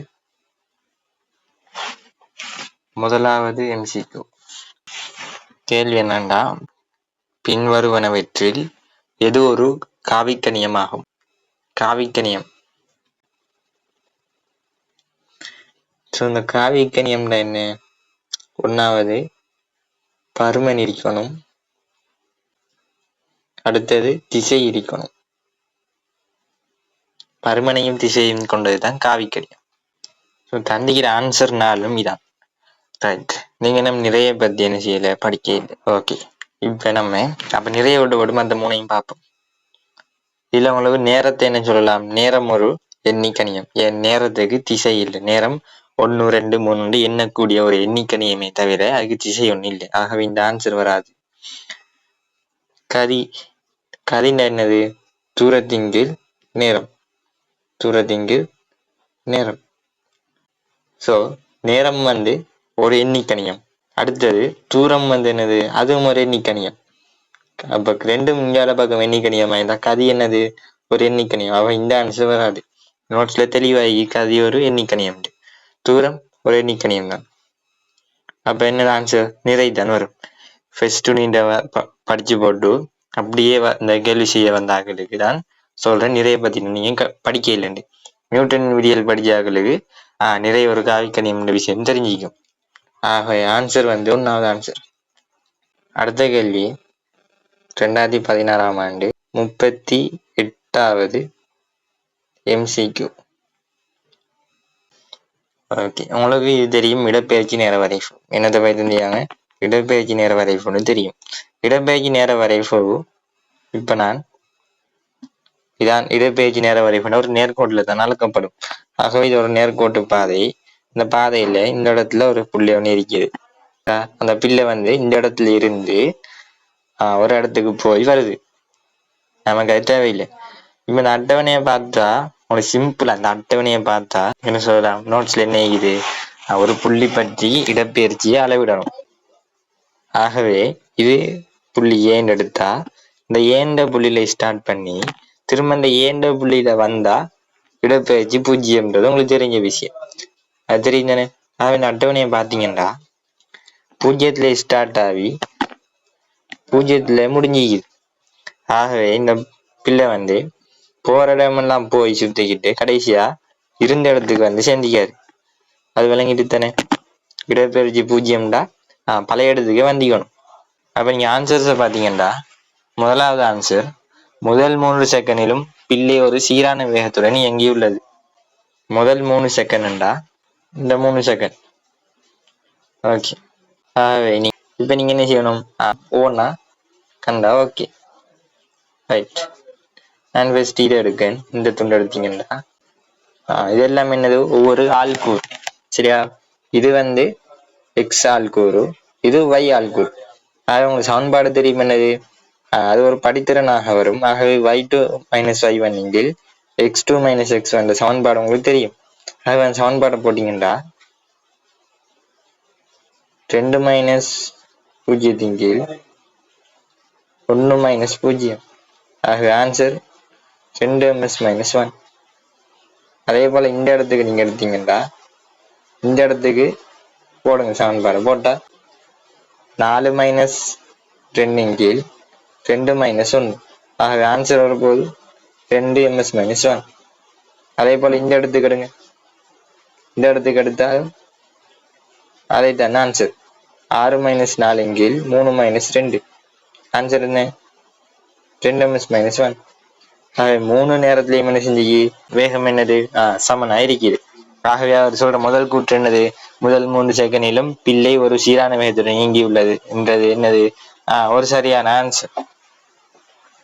முதலாவது MCQ கேள்வி என்னண்டா, பின்வருவனவற்றில் எது ஒரு காவிக்கணியமாகும்? காவிக்கணியம். ஸோ இந்த காவிக்கணியம்னா என்ன? ஒன்னாவது பருமன் இருக்கணும், அடுத்தது திசை இருக்கணும். பருமனையும் திசையும் கொண்டதுதான் காவிக்கணியம். ஸோ தந்திக்கிற ஆன்சர்னாலும் இதான். ரைட். நீங்க நம்ம நிறைய பத்தி என்ன செய்யல, படிக்கல. ஓகே. இப்ப நம்ம அப்ப நிறைய விட்டு அந்த மூணையும் பார்ப்போம். இதுல உங்களுக்கு நேரத்தை என்ன சொல்லலாம்? நேரம் ஒரு எண்ணிக்கணியம். என் நேரத்துக்கு திசை இல்லை. நேரம் 1 2 3 எண்ணக்கூடிய ஒரு எண்ணிக்கணியமே தவிர அதுக்கு திசை ஒண்ணு இல்லை. ஆகவே இந்த ஆன்சர் வராது. கதின்னா என்னது? தூரத்தின் நேரம். தூரத்தின் நேரம். ஸோ நேரம் ஒரு எண்ணிக்கணியம். அடுத்தது தூரம் என்னது? அதுவும் ஒரு எண்ணிக்கணியம். அப்ப ரெண்டும் இங்கால பக்கம் எண்ணிக்கணியமா இருந்தா கதி என்னது? ஒரு எண்ணிக்கணியம். அவ இந்த ஆன்சர் வராது. நோட்ஸ்ல தெளிவாகி அது ஒரு எண்ணிக்கணியம். தூரம் ஒரு எண்ணிக்கணியம் தான். அப்ப என்ன ஆன்சர்? நிறை தான் வரும். ஃபர்ஸ்ட் நீண்ட படிச்சு போட்டு அப்படியே இந்த கேள்வி செய்ய வந்த ஆக்களுக்கு தான் சொல்றேன் நிறைய பத்தி நீங்க படிக்க இல்லைண்டு. நியூட்டன் விடியல் படிச்ச ஆக்களுக்கு நிறைய ஒரு காவிக்கணியம் விஷயம் தெரிஞ்சிக்கும். ஆக ஆன்சர் வந்து 1வது ஆன்சர். அடுத்த கேள்வி 2016ஆம் ஆண்டு 38வது MCQ. ஓகே, உங்களுக்கு இது தெரியும். இடப்பெயர்ச்சி நேர வரைவு என்னத்தை வைத்திருந்தாங்க? இடப்பெயர்ச்சி நேர வரைவுன்னு தெரியும். இடப்பெயர்ச்சி நேர வரைவு இப்ப நான் இதான் இடப்பெயர்ச்சி நேர வரைவுன ஒரு நேர்கோட்டில் தான் அளக்கப்படும். ஆகவே இது ஒரு நேர்கோட்டு பாதை. இந்த பாதையில இந்த இடத்துல ஒரு புள்ளி ஒன்று இருக்குது. அந்த பிள்ளை வந்து இந்த இடத்துல இருந்து ஒரு இடத்துக்கு போய் வருது. நமக்கு அது தேவையில்லை. இப்ப இந்த அட்டவணையை பார்த்தா ஒரு சிம்பிளா அந்த அட்டவணையை பார்த்தா என்ன சொல்லலாம்? நோட்ஸ்ல என்ன இருக்குது? ஒரு புள்ளி பற்றி இடப்பெயர்ச்சியை அளவிடணும். ஆகவே இது புள்ளி ஏன்னு எடுத்தா இந்த ஏண்ட புள்ளியில ஸ்டார்ட் பண்ணி திரும்ப இந்த ஏண்ட புள்ளியில வந்தா இடப்பெயர்ச்சி 0ன்றது உங்களுக்கு தெரிஞ்ச விஷயம். அது தெரியும் தானே? ஆகவே இந்த அட்டவணையை பார்த்தீங்கன்னா 0த்துல ஸ்டார்ட் ஆகி 0த்துல முடிஞ்சிக்குது. ஆகவே இந்த பிள்ளை வந்து போற இடமெல்லாம் போய் சுத்திக்கிட்டு கடைசியா இருந்த இடத்துக்கு வந்து சேர்ந்திக்காரு. அது விளங்கிட்டு தானே? இடப்பெயர்ச்சி 0ண்டா பழைய இடத்துக்கு வந்திக்கணும். அப்ப நீங்க ஆன்சர்ஸை பார்த்தீங்கன்னா 1வது ஆன்சர் முதல் 3 செகண்டிலும் பிள்ளை ஒரு சீரான வேகத்துடன் இயங்கியுள்ளது. முதல் 3 செகண்ட்டா இந்த 3 செகண்ட். ஓகே, ஆகவே இப்ப நீங்க என்ன செய்யணும்? ஓனா கண்டா ஓகே ரைட். நான் ஃபர்ஸ்ட் இதை எடுக்கேன். இந்த துண்டு எடுத்தீங்கன்னா இதெல்லாம் என்னது? ஒவ்வொரு ஆள்கூறு. சரியா? இது வந்து எக்ஸ் ஆள்கூறு, இது Y ஆள்கூறு. ஆக உங்களுக்கு சமன்பாடு தெரியும் என்னது? அது ஒரு படித்திறனாக வரும். ஆகவே y2 - y1 இங்கில் x2 - x1 சமன்பாடு உங்களுக்கு தெரியும். ஆகவே அந்த சமன்பாடை போட்டீங்கன்னா 2 - 0 இங்கில் 1 - 0. ஆகவே ஆன்சர் 2ms - 1. அதே போல இந்த இடத்துக்கு நீங்க எடுத்தீங்கன்னா இந்த இடத்துக்கு போடுங்க சமன்பாடு. போட்டா 4 - 2 இங்கில் 2 - 1. ஆகவே ஆன்சர் வரும்போது 2ms - 1. அதே போல இந்த இடத்துக்கு எடுங்க. இந்த இடத்துக்கு எடுத்தால் அதைத்தான் ஆன்சர் 6 - 4 இங்கில் 3 - 2. ஆன்சர் என்ன? 2ms - 1. ஆகவே 3 நேரத்திலையும் என்ன செஞ்சு வேகம் என்னது? சமனா இருக்குது. ஆகவே அவர் சொல்ற முதல் கூற்று என்னது? முதல் 3 செகண்டிலும் பிள்ளை ஒரு சீரான வேகத்துடன் இயங்கி உள்ளது என்றது என்னது? ஒரு சரியான ஆன்சர்.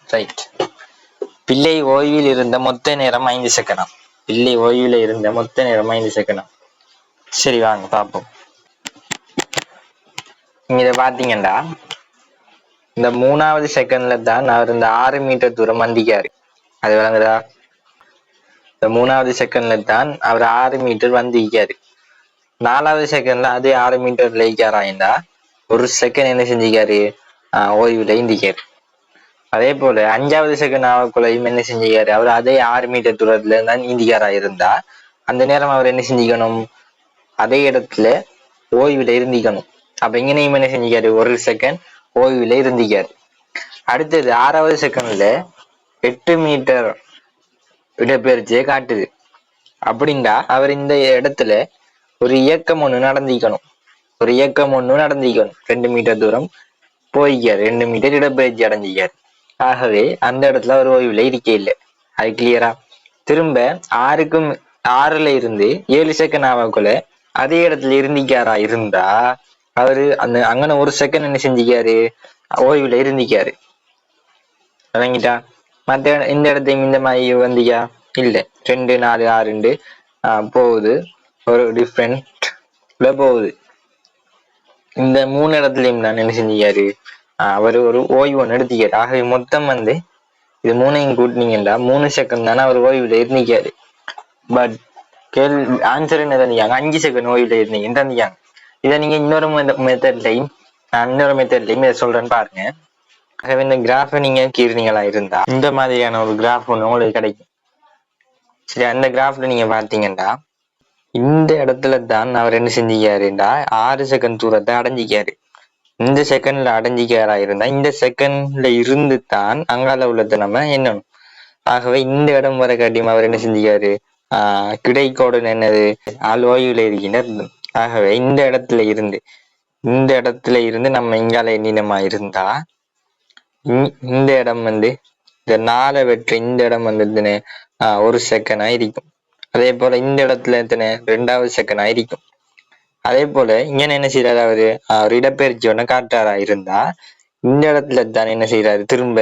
ரைட். பிள்ளை ஓய்வில் இருந்த மொத்த நேரம் 5 செகண்டாம். பிள்ளை ஓய்வில் இருந்த மொத்த நேரம் 5 செகண்டாம். சரி, வாங்க பார்ப்போம். நீங்க இதை பார்த்தீங்கன்னா இந்த 3வது செகண்ட்ல தான் அவர் இந்த 6 மீட்டர் தூரம் வந்திக்காரு. அது விளங்குதா? இந்த 3வது செகண்ட்ல தான் அவர் 6 மீட்டர் வந்திக்காரு. 4வது செகண்ட்ல அதே 6 மீட்டர் லைக்காராய்ந்தா ஒரு செகண்ட் என்ன செஞ்சிக்காரு? ஓய்வுல இந்திக்காரு. அதே போல 5வது செகண்ட் ஆகக்குள்ளையும் என்ன செஞ்சிக்காரு? அவர் அதே 6 மீட்டர் தூரத்துல தான் இந்திக்காரா இருந்தா அந்த நேரம் அவர் என்ன செஞ்சிக்கணும்? அதே இடத்துல ஓய்வுல இருந்திக்கணும். அப்ப இங்கனையும் என்ன செஞ்சிக்காரு? ஒரு செகண்ட் ஓய்வுல இருந்திக்காரு. அடுத்தது 6வது செகண்ட்ல 8 மீட்டர் இடப்பெயர்ச்சியை காட்டுது. அப்படின்னா அவர் இந்த இடத்துல ஒரு இயக்கம் ஒண்ணு நடந்திக்கணும். 2 மீட்டர் தூரம் போய்க்காரு. 2 மீட்டர் இடப்பெயர்ச்சி அடைஞ்சிக்காரு. ஆகவே அந்த இடத்துல அவர் ஓய்வுல இருக்க இல்லை. அது கிளியரா? திரும்ப 6ல இருந்து 7 செகண்ட் ஆகக்குள்ள அதே இடத்துல இருந்திக்காரா இருந்தா அவரு அங்கன ஒரு செகண்ட் என்ன செஞ்சிக்காரு? ஓய்வுல இருந்திக்காரு. வழங்கிட்டா? மற்ற இந்த இடத்தையும் இந்த மாதிரி வந்தியா இல்லை. 2, 4, 6 போகுது. ஒரு டிஃப்ரெண்ட்ல போகுது. இந்த 3 இடத்துலயும் நான் என்ன செஞ்சிக்காரு? அவர் ஒரு ஓய்வு ஒன்று எடுத்திக்காரு. ஆகவே மொத்தம் வந்து இது 3ஐயும் கூட்டினீங்கன்னா 3 செகண்ட் தானே அவர் ஓய்வுல இருந்திக்காரு. பட் ஆன்சர் என்ன தந்திக்காங்க? 5 செகண்ட் ஓய்வுல இருந்தீங்கன்னு தந்திக்காங்க. இதை நீங்க இன்னொரு மெத்தட்லையும் இதை சொல்றேன்னு பாருங்க. ஆகவே இந்த கிராஃபை நீங்க கீறினீங்களா இருந்தா இந்த மாதிரியான ஒரு கிராஃப் ஒன்று உங்களுக்கு கிடைக்கும். சரி, அந்த கிராஃப்ல நீங்க பாத்தீங்கன்னா இந்த இடத்துல தான் அவர் என்ன செஞ்சிக்காருண்டா 6 செகண்ட் தூரத்தை அடைஞ்சிக்காரு. இந்த செகண்ட்ல அடைஞ்சிக்காரா இருந்தா இந்த செகண்ட்ல இருந்து தான் அங்கால உள்ளதை நம்ம எண்ணணும். ஆகவே இந்த இடம் வரை காட்டியும் அவர் என்ன செஞ்சிக்காரு, கிடைக்கோடு என்னது ஆள் ஓய்வுல இருக்கின்றார். ஆகவே இந்த இடத்துல இருந்து நம்ம இங்கால எண்ணினமா இருந்தா இந்த இடம் வந்து இந்த 4 வெற்றி இந்த இடம் வந்து 1 செகண்ட் ஆயிருக்கும். அதே போல இந்த இடத்துல 2வது செகண்ட் ஆயிருக்கும். அதே போல இங்க என்ன செய்யறாரு அவரு, அவர் இடப்பெயர்ச்சி ஒண்ணு காட்டாரா இருந்தா இந்த இடத்துல தான் என்ன செய்யறாரு, திரும்ப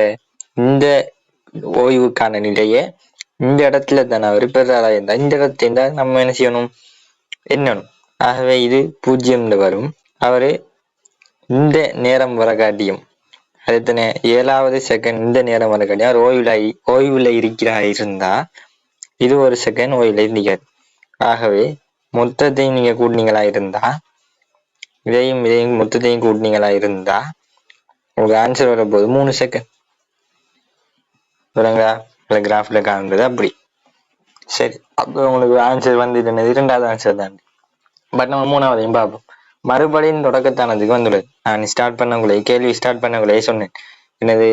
இந்த ஓய்வுக்கான நிலையை இந்த இடத்துல தானே அவர் பெறாரா இருந்தா இந்த இடத்துல நம்ம என்ன செய்யணும், எண்ணணும். ஆகவே இது 0 வரும். அவரு இந்த நேரம் வர காட்டியும் அது 7வது செகண்ட் இந்த நேரம் வர காட்டியும் அவர் ஓய்வுல இருக்கிறா இருந்தா இது 1 செகண்ட் ஓய்வுல இருக்காது. ஆகவே மொத்தத்தையும் நீங்க கூட்டினீங்களா இருந்தா இதையும் மொத்தத்தையும் கூட்டினீங்களா இருந்தா உங்களுக்கு ஆன்சர் வரப்போகுது 3 செகண்ட். கிராஃப்ல காண்றது அப்படி. சரி, அப்போ உங்களுக்கு ஆன்சர் வந்து 2வது ஆன்சர் தான். பட் நம்ம 3வதையும் பார்ப்போம். மறுபடியும் தொடக்கத்தானதுக்கு வந்துடுது. நான் கேள்வி ஸ்டார்ட் பண்ணக்குள்ளே சொன்னேன் என்னது,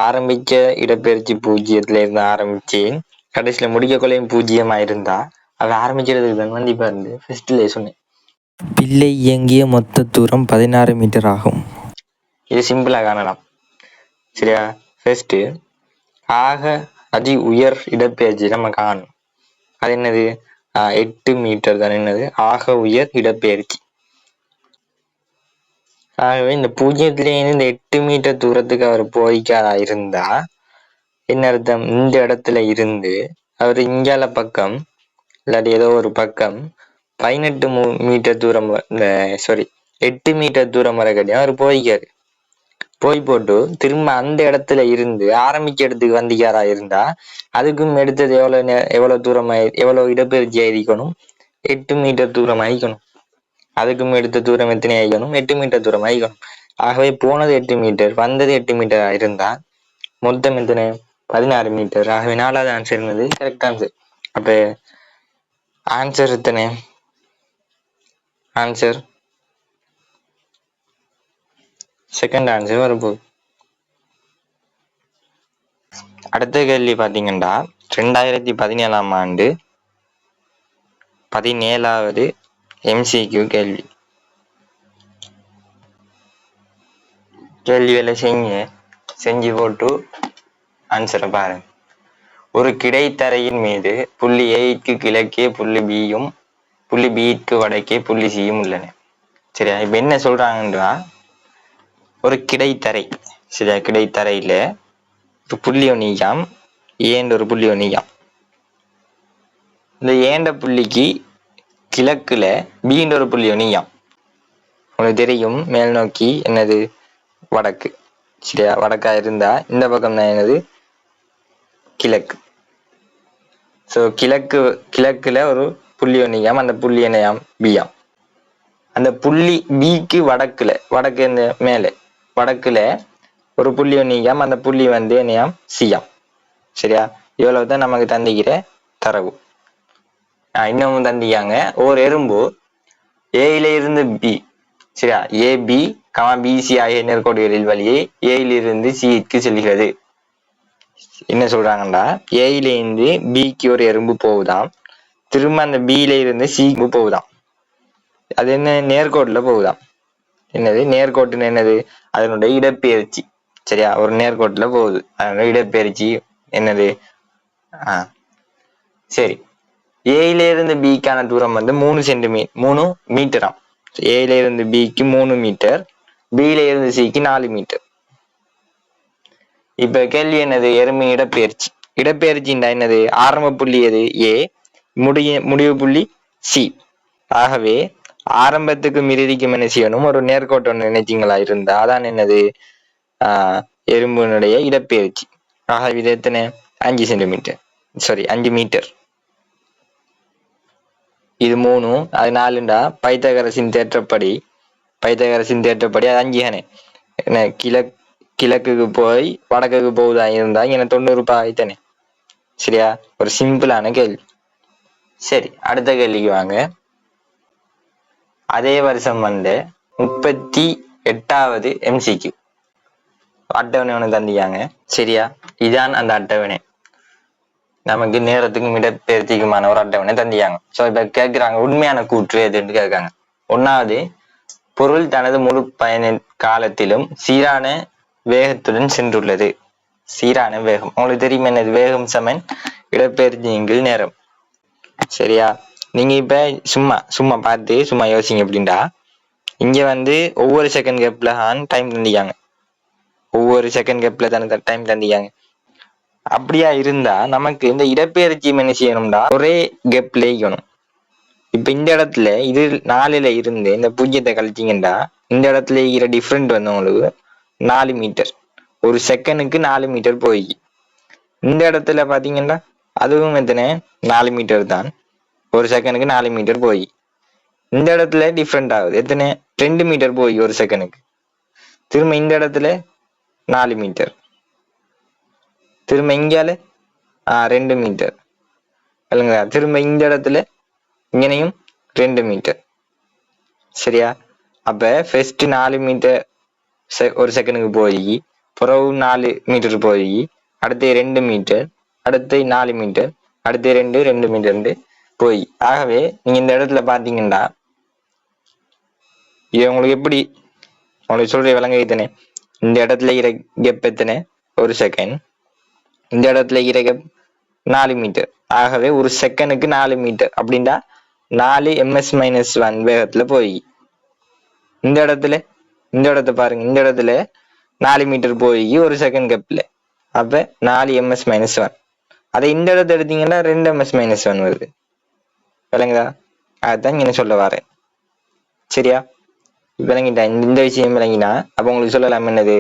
ஆரம்பிக்க இடப்பெயர்ச்சி 0ல இருந்து ஆரம்பிச்சேன், கடைசியில முடிக்கக்குள்ளையும் 0 இருந்தா அது ஆரம்பிக்கிறதுக்கு தான் வந்து இப்ப இருந்து ஃபர்ஸ்ட்ல சொன்னேன். பிள்ளை இயங்கிய மொத்த தூரம் 16 மீட்டர் ஆகும். இது சிம்பிளா காணலாம். சரியா, ஃபர்ஸ்ட் ஆக அதி உயர் இடப்பெயர்ச்சி நம்ம காணும். அது என்னது, 8 மீட்டர் தான் என்னது ஆக உயர் இடப்பெயர்ச்சி. ஆகவே இந்த 0லேருந்து இந்த 8 மீட்டர் தூரத்துக்கு அவர் போய்க்காரா இருந்தா என்ன அர்த்தம், இந்த இடத்துல இருந்து அவர் இங்கால பக்கம் இல்லாட்டி ஏதோ ஒரு பக்கம் 18 மீட்டர் தூரம் 8 மீட்டர் தூரம் வரை கட்டியும் அவர் போய்க்காரு. போட்டு திரும்ப அந்த இடத்துல இருந்து ஆரம்பிக்க இடத்துக்கு வந்திக்காரா இருந்தா அதுக்கும் எடுத்தது எவ்வளவு தூரம் எவ்வளவு இடப்பெயர்ச்சி ஆയിരിக்கணும், 8 மீட்டர் தூரம் ஆயிக்கணும். அதுக்கும் எடுத்த தூரம் எத்தனை ஆயிக்கணும், 8 மீட்டர் தூரம் ஆயிக்கணும். ஆகவே போனது 8 மீட்டர் வந்தது 8 மீட்டர் இருந்தா மொத்தம் எத்தனை, 16 மீட்டர். ஆகவே 4வது ஆன்சர் என்னது கரெக்ட் ஆன்சர். அப்ப ஆன்சர் எத்தனை, ஆன்சர் செகண்ட் ஆன்சர் வரப்போகுது. அடுத்த கேள்வி பாத்தீங்கன்னா 2017ஆம் ஆண்டு 17வது MCQ கேள்வி. கேள்விகளை செஞ்சு போட்டு ஆன்சரை பாருங்க. ஒரு கிடைத்தரையின் மீது புள்ளி Aக்கு கிழக்கே புள்ளி Bயும் புள்ளி Bக்கு வடக்கே புள்ளி Cயும் உள்ளன. சரியா, இப்ப என்ன சொல்றாங்கன்றா, ஒரு கிடைத்தரை. சரியா, கிடைத்தரையில புள்ளி ஒன்னிக்காம் ஏன்ற ஒரு புள்ளி ஒன்னிக்காம். இந்த ஏண்ட புள்ளிக்கு கிழக்குல பீன்ற ஒரு புள்ளி ஒன்னிக்காம். உங்களுக்கு தெரியும் மேல் நோக்கி என்னது வடக்கு. சரியா, வடக்கா இருந்தா இந்த பக்கம் தான் என்னது கிழக்கு. ஸோ கிழக்குல ஒரு புள்ளி ஒன்னிக்காம், அந்த புள்ளி என்னையாம் பியாம். அந்த புள்ளி பிக்கு வடக்கு இந்த மேலே வடக்குல ஒரு புள்ளி ஒன்னிக்காம், அந்த புள்ளி வந்து என்னையாம் சியாம். சரியா, இவ்வளவுதான் நமக்கு தந்திக்கிற தரவு. இன்னமும் தந்திக்காங்க, ஒரு எறும்பு ஏல இருந்து பி, சரியா AB, BC ஆகிய நேர்கோடுகளில் வழியே ஏயிலிருந்து சிக்கு செல்கிறது. என்ன சொல்றாங்கன்னா, ஏயிலிருந்து பிக்கு ஒரு எறும்பு போகுதாம், திரும்ப அந்த பில இருந்து சிக்கு போகுதாம். அது என்ன, நேர்கோட்டுல போகுதாம். என்னது நேர்கோட்டுன்னு என்னது, அதனுடைய இடப்பெயர்ச்சி. சரியா, ஒரு நேர்கோட்டுல போகுது, அதனுடைய இடப்பெயர்ச்சி என்னது. சரி, ஏல இருந்து பிக்கான தூரம் வந்து 3 மீட்டராம். ஏல இருந்து பிக்கு 3 மீட்டர், பில இருந்து சிக்கு 4 மீட்டர். இப்ப கேள்வி என்னது, எறும்பு இடப்பெயர்ச்சி. இடப்பெயர்ச்சின்னா என்னது, ஆரம்ப புள்ளி எது A, முடிவு புள்ளி C. ஆகவே ஆரம்பத்துக்கும் இறுதிக்கும் என்ன செய்யணும், ஒரு நேர்கோட்டு ஒன்று நினைச்சிங்களா இருந்தா அதான் என்னது எறும்பினுடைய இடப்பெயர்ச்சி. ஆகவே இது எத்தனை, 5 சென்டிமீட்டர், 5 மீட்டர். இது 3, அது 4ண்டா பைத்தகரசின் தேற்றப்படி அது 5 தானே. என்ன கிழக்குக்கு போய் வடக்குக்கு போகுதா இருந்தா இங்க 90 பாகை தானே. சரியா, ஒரு சிம்பிளான கேள்வி. சரி, அடுத்த கேள்விக்கு வாங்க. அதே வருஷம் வந்து 38வது MCQ அட்டவணை ஒன்று தந்தியாங்க. சரியா, இதான் அந்த அட்டவணை. நமக்கு நேரத்துக்கும் இடப்பெயர்ச்சிக்குமான ஒரு அட்டவணை தந்தியாங்க. ஸோ இப்ப கேட்கிறாங்க உண்மையான கூற்று எதுன்னு கேட்காங்க. ஒன்னாவது, பொருள் தனது முழு பயண காலத்திலும் சீரான வேகத்துடன் சென்றுள்ளது. சீரான வேகம் உங்களுக்கு தெரியும் என்னது? வேகம் சமன் இடப்பெயர்ச்சியின் நேரம். சரியா, நீங்க இப்ப சும்மா சும்மா பார்த்து சும்மா யோசிங்க. அப்படின்டா இங்க வந்து ஒவ்வொரு செகண்ட் கேப்ல டைம் தந்தியாங்க. ஒவ்வொரு செகண்ட் கேப்ல தானே டைம் தந்தியாங்க. அப்படியா இருந்தா நமக்கு இந்த இடப்பெயர்ச்சி என்ன செய்யணும்டா ஒரே கேப்ல இருக்கணும். இப்ப இந்த இடத்துல இது 4ல இருந்து இந்த 0 கழிச்சிங்கண்டா இந்த இடத்துல இருக்கிற டிஃப்ரெண்ட் வந்து உங்களுக்கு 4 மீட்டர். ஒரு செகண்டுக்கு 4 மீட்டர் போய் இந்த இடத்துல பாத்தீங்கன்னா அதுவும் எத்தனை 4 மீட்டர் தான். ஒரு செகண்டுக்கு 4 மீட்டர் போய் இந்த இடத்துல டிஃப்ரெண்ட் ஆகுது. எத்தனை 2 மீட்டர் போய் ஒரு செகண்டுக்கு. திரும்ப இந்த இடத்துல 4 மீட்டர். திரும்ப இங்கால 2 மீட்டர் இல்லைங்களா. திரும்ப இந்த இடத்துல இங்கனையும் 2 மீட்டர். சரியா, அப்ப ஃபர்ஸ்ட் 4 மீட்டர் ஒரு செகண்டுக்கு போய் பிறகு 4 மீட்டர் போய் அடுத்து 2 மீட்டர் அடுத்து 4 மீட்டர் அடுத்து 2 மீட்டர் போய். ஆகவே நீங்க இந்த இடத்துல பாத்தீங்கன்னா இது உங்களுக்கு எப்படி உங்களுக்கு சொல்ற விலங்கு எத்தனை? இந்த இடத்துல இற கெப் எத்தனை? ஒரு செகண்ட். இந்த இடத்துல இற கெப் 4 மீட்டர். ஆகவே ஒரு செகண்டுக்கு 4 மீட்டர் அப்படின்னா 4 ms-1 வேகத்துல போய் இந்த இடத்த பாருங்க. இந்த இடத்துல 4 மீட்டர் போய் ஒரு செகண்ட் கப்ல அப்ப 4 ms-1. அதை இந்த இடத்த எடுத்தீங்கன்னா 2 ms-1 வருது. விளங்குதா? அதுதான் இங்க சொல்ல வரேன். சரியா, விளங்கிட்டா? இந்த விஷயம் விளங்கினா அப்ப உங்களுக்கு சொல்லலாம் என்னது?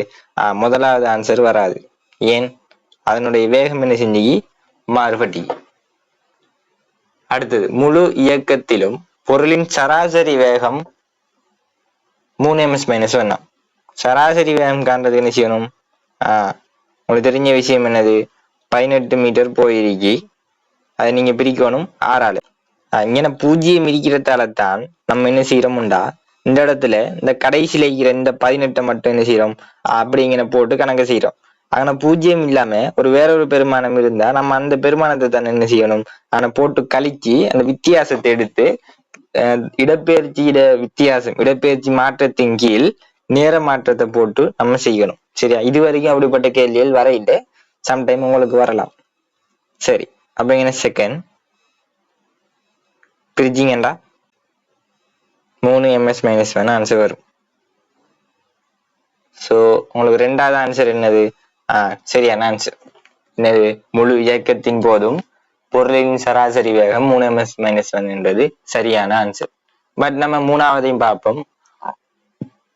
முதலாவது ஆன்சர் வராது. ஏன்? அதனுடைய வேகம் என்ன செஞ்சு மாறுபட்டி. அடுத்தது, முழு இயக்கத்திலும் பொருளின் சராசரி வேகம் 3 ms-1. சராசரி வேகம் காண்றது என்ன செய்யணும்? உங்களுக்கு தெரிஞ்ச விஷயம் என்னது? 18 மீட்டர் போயிருக்கி. அதை நீங்க பிரிக்கணும் 6ஆல. இങ്ങനെ 0 இருக்கிறதால தான் நம்ம என்ன செய்யறோம்டா இந்த இடத்துல இந்த கடைசியில இருக்கிற இந்த 18 மட்டும் என்ன செய்யறோம் அப்படி இങ്ങനെ போட்டு கணக்கு செய்யறோம். ஆனா 0 இல்லாம வேற ஒரு பெருமானம் இருந்தா நம்ம அந்த பெருமானத்தை தான் என்ன செய்யணும் ஆனா போட்டு கழிச்சு அந்த வித்தியாசத்தை எடுத்து இடப்பெயர்ச்சியிட வித்தியாசம் இடப்பெயர்ச்சி மாற்றத்தின் கீழ் நேர மாற்றத்தை போட்டு நம்ம செய்யணும். சரியா, இது வரைக்கும் அப்படிப்பட்ட கேள்விகள் வர இல்லை. சம்டைம் உங்களுக்கு வரலாம். சரி, அப்ப இங்க செகண்ட் பிரிட்ஜிங்கண்டா 3 ms-1 ஆன்சர் வரும். ஸோ உங்களுக்கு 2வது ஆன்சர் என்னது? சரியான ஆன்சர் என்னது? முழு இயக்கத்தின் போதும் பொருளின் சராசரி வேகம் 3 ms-1 என்பது சரியான ஆன்சர். பட் நம்ம 3ஆவதையும் பார்ப்போம்.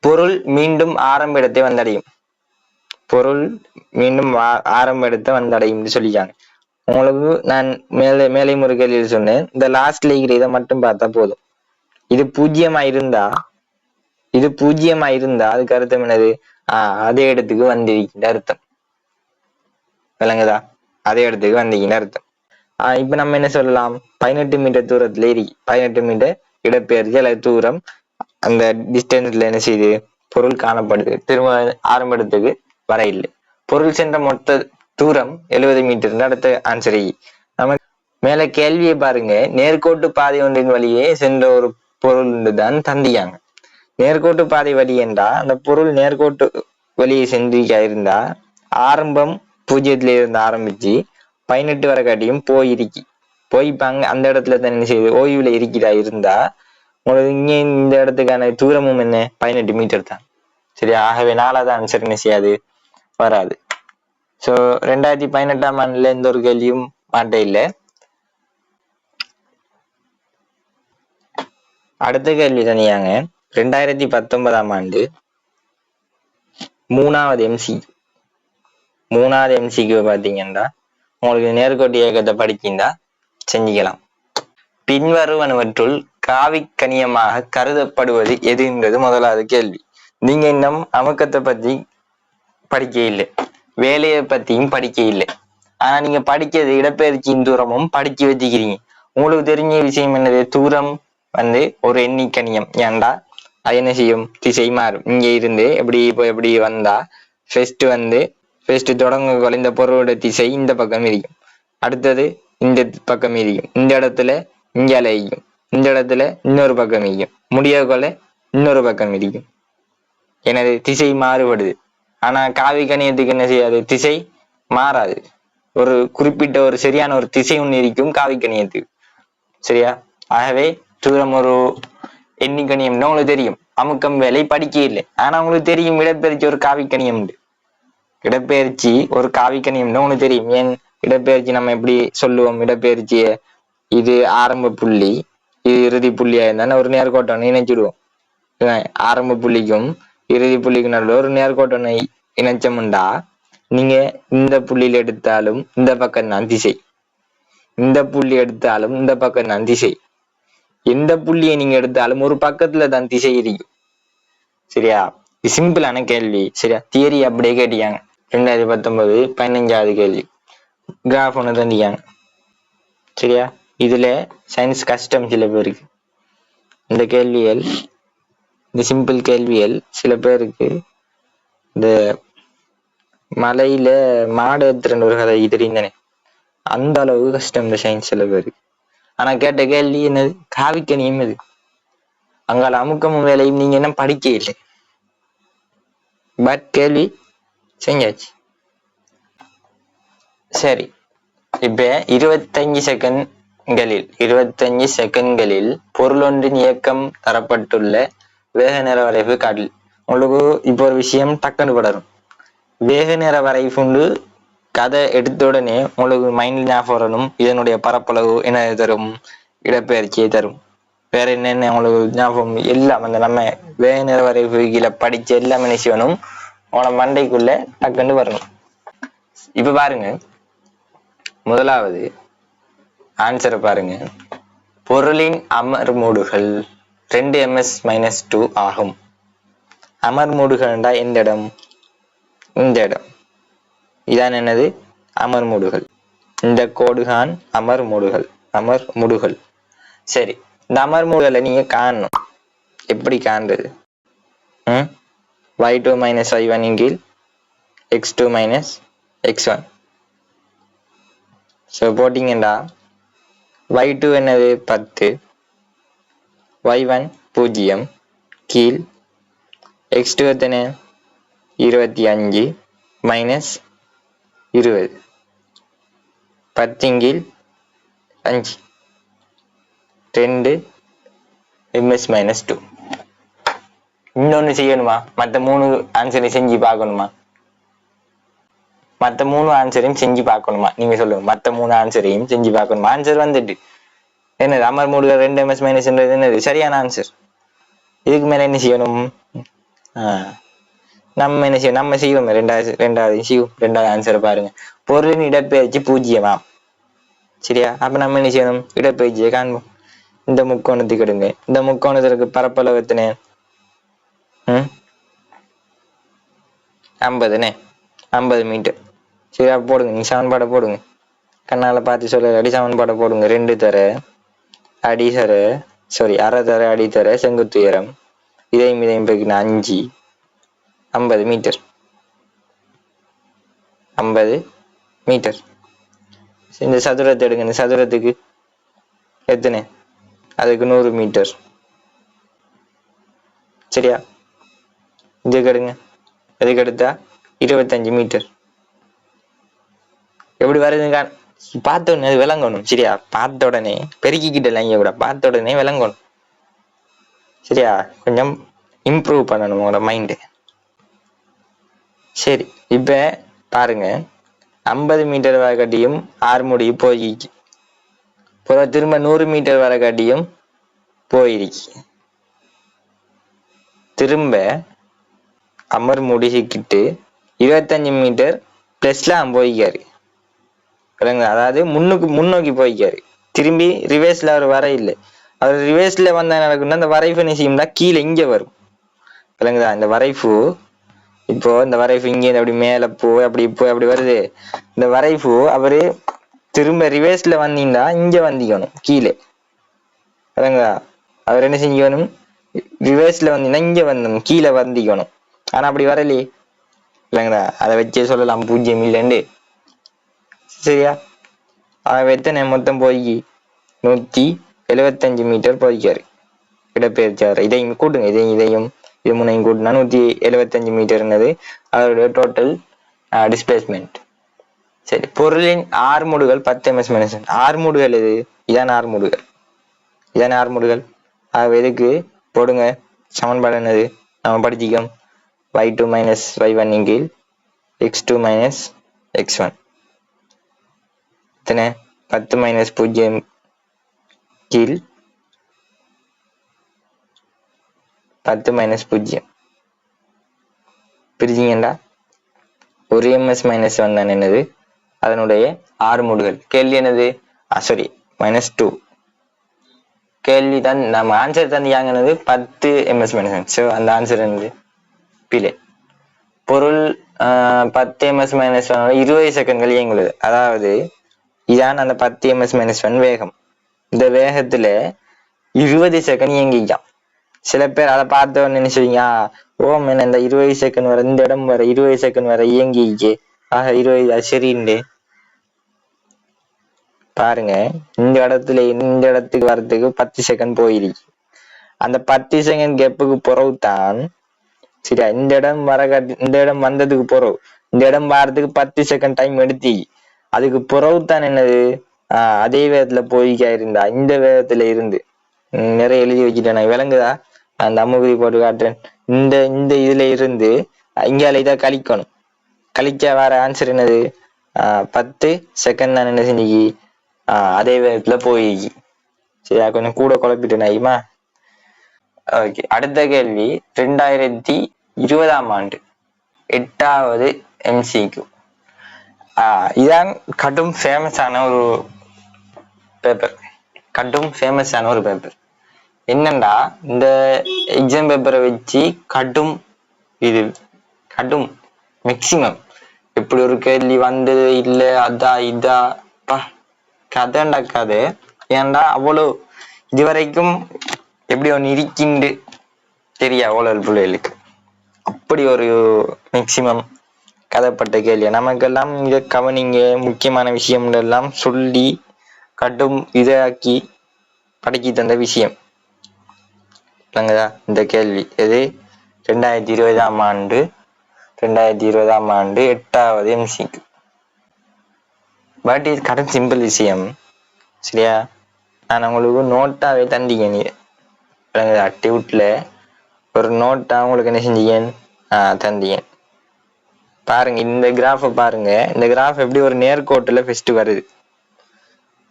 பொருள் மீண்டும் ஆரம்ப இடத்தை வந்தடையும். பொருள் மீண்டும் ஆரம்ப இடத்தை வந்தடையும் சொல்லிக்காங்க. உங்களுக்கு நான் மேலே ஒரு கேள்வியில் சொன்னேன். இந்த லாஸ்ட்ல இருக்கிற இதை மட்டும் பார்த்தா போதும். இது 0 இருந்தா அதுக்கு அர்த்தம் என்னது? அதே இடத்துக்கு வந்திருக்கின்ற அர்த்தம். விளங்குதா? அதே இடத்துக்கு வந்தீங்கன்னு அர்த்தம். இப்ப நம்ம என்ன சொல்லலாம்? 18 மீட்டர் தூரத்துல 18 மீட்டர் இடப்பெயர்ச்சி அல்லது தூரம் அந்த டிஸ்டன்ஸ்ல என்ன செய்யுது? பொருள் காணப்படுது. திரும்ப ஆரம்ப இடத்துக்கு வர இல்லை. பொருள் சென்ற மொத்த தூரம் 70 மீட்டர். அடுத்த ஆன்சர். நம்ம மேல கேள்வியை பாருங்க. நேர்கோட்டு பாதை ஒன்றின் வழியே சென்ற ஒரு பொருள் தான் தந்தியாங்க. நேர்கோட்டு பாதை வழி என்றா அந்த பொருள் நேர்கோட்டு வழியை சென்றிருக்கா இருந்தா ஆரம்பம் 0ல இருந்து ஆரம்பிச்சு 18 வரை காட்டியும் போய்ப்பாங்க. அந்த இடத்துல தான் என்ன செய்யுது? ஓய்வுல இருக்கிறா இருந்தா உங்களுக்கு இங்க இந்த இடத்துக்கான தூரமும் என்ன? 18 மீட்டர் தான். சரி, ஆகவே 4வது ஆன்சர் என்ன செய்யாது? வராது. ஸோ 2018ஆம் ஆண்டுல எந்த ஒரு கேள்வியும் மாட்ட இல்லை. அடுத்த கேள்வி தனியாங்க. 2019ஆம் ஆண்டு 3வது MCQ பாத்தீங்கன்னா உங்களுக்கு நேர்கோட்டு இயக்கத்தை படிக்கின்றா செஞ்சுக்கலாம். பின்வருவனவற்றுள் காவி கணியமாக கருதப்படுவது எது என்பது முதலாவது கேள்வி. நீங்க இன்னும் அமுக்கத்தை பத்தி படிக்க இல்லை, வேலையை பத்தியும் படிக்க இல்லை. ஆனா நீங்க படிக்கிறது இடப்பெயர்ச்சியின் தூரமும் படிச்சு வச்சுக்கிறீங்க. உங்களுக்கு தெரிஞ்ச விஷயம் என்னது? தூரம் ஒரு எண்ணிக்கணியம். ஏன்டா அது என்ன செய்யும்? திசை மாறும். இங்க இருந்து எப்படி வந்தா ஃபர்ஸ்ட் தொடங்க இந்த பொருளோட திசை இந்த பக்கம் இருக்கும், அடுத்தது இந்த பக்கம் இருக்கும், இந்த இடத்துல இங்க அலைக்கும், இந்த இடத்துல இன்னொரு பக்கம் இருக்கும், முடிய கொள்ள இன்னொரு பக்கம் இருக்கும். எனது திசை மாறுபடுது. ஆனா காவி கணியத்துக்கு என்ன செய்யாது? திசை மாறாது. ஒரு குறிப்பிட்ட ஒரு சரியான ஒரு திசை ஒன்று இருக்கும் காவி கணியத்துக்கு. சரியா? ஆகவே தூரம் ஒரு எண்ணிக்கணியம்னா உங்களுக்கு தெரியும். அமுக்கம் வேலை படிக்க இல்லை, ஆனா உங்களுக்கு தெரியும் இடப்பெயர்ச்சி ஒரு காவி கணியம் உண்டு. இடப்பெயர்ச்சி ஒரு காவி கணியம்னா உங்களுக்கு தெரியும். ஏன் இடப்பெயர்ச்சி நம்ம எப்படி சொல்லுவோம்? இடப்பெயர்ச்சிய இது ஆரம்ப புள்ளி, இது இறுதி புள்ளியா இருந்தாலும் ஒரு நேர்கோட்டை நினைச்சிடுவோம். ஆரம்ப புள்ளிக்கும் இறுதி புள்ளிக்கும் நடுவில் ஒரு நேர்கோட்டை இணைச்சோம்டா, நீங்க இந்த புள்ளியில எடுத்தாலும் இந்த பக்கம் தான் திசை, இந்த புள்ளி எடுத்தாலும் இந்த பக்கம் தான் திசை, எந்த புள்ளியை நீங்க எடுத்தாலும் ஒரு பக்கத்துல தான் திசை இருக்கும். சரியா? சிம்பிளான கேள்வி. சரியா? தியரி அப்படியே கேட்டியாங்க. 2019 15வது கேள்வி. கிராஃப் ஒன்று தந்தியாங்க. சரியா? இதுல சயின்ஸ் கஷ்டம் சில பேருக்கு. இந்த கேள்விகள், இந்த சிம்பிள் கேள்விகள் சில பேருக்கு இந்த மலையில மாடு ஏத்துறன்னு ஒரு கதை தெரியுந்தானே, அந்த அளவு கஷ்டம் இந்த சயின்ஸ் சில பேருக்கு. ஆனா கேட்ட கேள்வி என்னது? காவிக்கணியும் இது. அங்கால அமுக்கமும் வேலையும் நீங்க என்ன படிக்க இல்லை, பட் கேள்வி செஞ்சாச்சு. சரி, இப்ப 25 செகண்ட்களில் பொருளொன்றின் இயக்கம் தரப்பட்டுள்ள வேக நேர வரைவு காட்டில். உங்களுக்கு இப்போ ஒரு விஷயம் டக்குன்னு படரும். வேக நேர வரைவுண்டு கதை எடுத்த உடனே உங்களுக்கு மைண்ட் ஞாபகம் வரணும். இதனுடைய பரப்பளவு என்ன தரும்? இடப்பெயர்ச்சியை தரும். வேற என்னென்ன உங்களுக்கு ஞாபகம்? எல்லாம் அந்த நம்ம வேக நேர வரைவு கீழே படிச்ச எல்லாமே என்ன செய்யணும்? உங்களோட மண்டைக்குள்ள டக்குன்னு வரணும். இப்ப பாருங்க, முதலாவது ஆன்சரை பாருங்க. பொருளின் அமர்மூடுகள் 2 ms-2 ஆகும். அமர்மூடுகள்டா எந்த இடம்? இந்த இடம். இதான் என்னது? அமர்மூடுகள். இந்த கோடுகான் அமர்முடுகள். சரி, இந்த அமர்மூடுகளை நீங்க காணணும். எப்படி காண்றது? y2 - y1 கீழ் x2 - x1. ஸோ போட்டிங்கண்டா y2 என்னது? 10, y1 0 கீழ் x2 எத்தனை? 25 - 20, 10 கீழ் 5, 2 ms-2. இன்னொன்னு செய்யணுமா? மற்ற 3 ஆன்சரையும் செஞ்சு பார்க்கணுமா? மற்ற 3 ஆன்சரையும் செஞ்சு பார்க்கணுமா? நீங்க சொல்லுங்க. மற்ற 3 ஆன்சரையும் செஞ்சு பார்க்கணுமா? ஆன்சர் வந்துட்டு என்னது? அமர்மூடுகள் 2 ms-, என்னது சரியான ஆன்சர். இதுக்கு மேல என்ன செய்யணும்? நம்ம என்ன செய்யணும்? நம்ம செய்வோம் ரெண்டாவது ஆன்சரை பாருங்க. பொருளின் இடப்பெயர்ச்சி 0. சரியா? அப்ப நம்ம என்ன செய்யணும்? இடப்பெயர்ச்சியை காண்போம். இந்த முக்கோணத்துக்கு எடுங்க. இந்த முக்கோணத்திற்கு பரப்பளவு எத்தனை? 50 மீட்டர். சரியா? போடுங்க. நீ சமன்பாடை போடுங்க. கண்ணால பார்த்து சொல்ல அடி சமன்பாடை போடுங்க. 2 தர அடி தர அரை தர அடி தர செங்குத்து உயரம், இதையும் பெருக்கினா 5, 50 மீட்டர். 50 மீட்டர். இந்த சதுரத்தை எடுங்க. இந்த சதுரத்துக்கு எத்தனை? அதுக்கு 100 மீட்டர். சரியா? இதுக்கு எடுங்க. அதுக்கு எடுத்தா 25 மீட்டர். எப்படி வருதுங்க? பார்த்த உடனே அது விளங்கணும். சரியா? பார்த்த உடனே பெருக்கிக்கிட்டலாம் இங்க கூட. பார்த்த உடனே விளங்கணும். சரியா? கொஞ்சம் இம்ப்ரூவ் பண்ணணும் உங்களோட மைண்டு. சரி, இப்ப பாருங்க. 50 மீட்டர் வரை காட்டியும் ஆறுமுடி போயிடுச்சு. திரும்ப 100 மீட்டர் வரை காட்டியும் போயிடுச்சு. திரும்ப அமர் முடிச்சுக்கிட்டு 25 மீட்டர் பிளஸ்லாம் போய்க்காரு. அதாவது முன்னோக்கி போய்க்காரு. திரும்பி ரிவேர்ஸ்ல அவர் வர இல்லை. அவர் ரிவேர்ஸ்ல வந்தா நடக்கும்னா அந்த வரைவு என்ன செய்யும்னா கீழே இங்க வரும். விளங்குதா? இந்த வரைவு இப்போ இந்த வரைஃபு இங்கே அப்படி மேல போய் அப்படி வருது. இந்த வரைஃபு அவரு திரும்ப ரிவர்ஸ்ல வந்தீங்கன்னா இங்க வந்திக்கணும் கீழே. அதுங்களா அவர் என்ன செஞ்சுக்கணும், ரிவர்ஸ்ல வந்தீங்கன்னா இங்க வந்தணும் கீழே வந்திக்கணும். ஆனா அப்படி வரலையே இல்லைங்களா, அதை வச்சே சொல்லலாம் 0 இல்லைன்னு. சரியா, எத்தனை மொத்தம் போய் 175 மீட்டர் போய்க்காரு இடப்பெயர்ச்சாரு. இதையும் கூட்டுங்க, இதையும் இது முனையும் கூட்டினா 175 மீட்டர்னது அவருடைய டோட்டல் டிஸ்பிளேஸ்மெண்ட். சரி, பொருளின் ஆர்முடுகள் 10 ms. ஆர்முடுகள் இது, இதான் ஆர்முடுகள். எதுக்கு போடுங்க சமன்பாடு என்னது நம்ம படிச்சிக்கோம். y2 - y1 கீழ் x2 - x1 எத்தனை 10 - 0 கீழ் 10 - 0 பிரிச்சிங்கண்டா ஒரு ms - 1 தான் என்னது அதனுடைய ஆர்முடுகள். கேள்வி என்னது, சாரி -2 கேள்வி தான். நம்ம ஆன்சர் தந்தியாங்கனது 10 ms - 1. ஸோ அந்த ஆன்சர் என்னது பிழை. பொருள் 10 ms - 1 20 செகண்ட்கள் இயங்குது. அதாவது இதான் அந்த 10 ms - 1 வேகம். இந்த வேகத்துல 20 செகண்ட் இயங்கிக்கான். சில பேர் அதை பார்த்தவன்னு நினைச்சுவீங்க, ஓம் என்ன இந்த 20 செகண்ட் வர, இந்த இடம் வர 20 செகண்ட் வர இயங்கிச்சு, ஆக 20 சரிண்டு பாருங்க. இந்த இடத்துக்கு வர்றதுக்கு 10 செகண்ட் போயிருக்கு. அந்த 10 செகண்ட் கேப்புக்கு பிறகுதான் சரியா இந்த இடம் வந்ததுக்கு பிறகு இந்த இடம் வாரத்துக்கு 10 செகண்ட் டைம் எடுத்தி அதுக்கு பிறகுதான் என்னது அதே வேகத்துல போய்க்கா இருந்தா இந்த வேகத்துல இருந்து நிறைய எழுதி வச்சுட்டேன். விளங்குதா, அந்த அம்முகுறி போட்டு காட்டுறேன். இந்த இதுல இருந்து இங்கால இதை கழிக்கணும். கழிச்சா வர ஆன்சர் என்னது 10 செகண்ட் நான் என்ன செஞ்சு அதே வேகத்துல போயிக்கு. சரியா, கொஞ்சம் கூட குழப்பிட்டேன் ஐமா. ஓகே, அடுத்த கேள்வி 2020ஆம் ஆண்டு 8வது MCQ. இதான் கடும் ஃபேமஸான ஒரு பேப்பர். என்னண்டா இந்த எக்ஸாம் பேப்பரை வச்சு கடும் மேக்சிமம் இப்படி ஒரு கேள்வி வந்தது இல்லை, இதா கதைண்டா கதை. ஏன்டா அவ்வளோ இதுவரைக்கும் எப்படி ஒன்று இருக்கிண்டு தெரியா அவ்வளோ பிள்ளைகளுக்கு. அப்படி ஒரு மேக்சிமம் கதைப்பட்ட கேள்வி. நமக்கெல்லாம் இதை கவனிங்க, முக்கியமான விஷயம் எல்லாம் சொல்லி கடும் இதாக்கி படைக்கி தந்த விஷயம் இல்லைங்கதா இந்த கேள்வி. எது 2020ஆம் ஆண்டு 8வது MCQ. பட் இது கடும் சிம்பிள் விஷயம். சரியா, நான் உங்களுக்கு நோட்டாவே தந்திங்க. இல்லைங்கதா டியூட்ல ஒரு நோட்டா உங்களுக்கு என்ன செஞ்சீங்க தந்தீங்க. பாருங்க இந்த கிராஃபை பாருங்க. இந்த கிராஃப் எப்படி ஒரு நேர்கோட்டுல ஃபர்ஸ்ட் வருது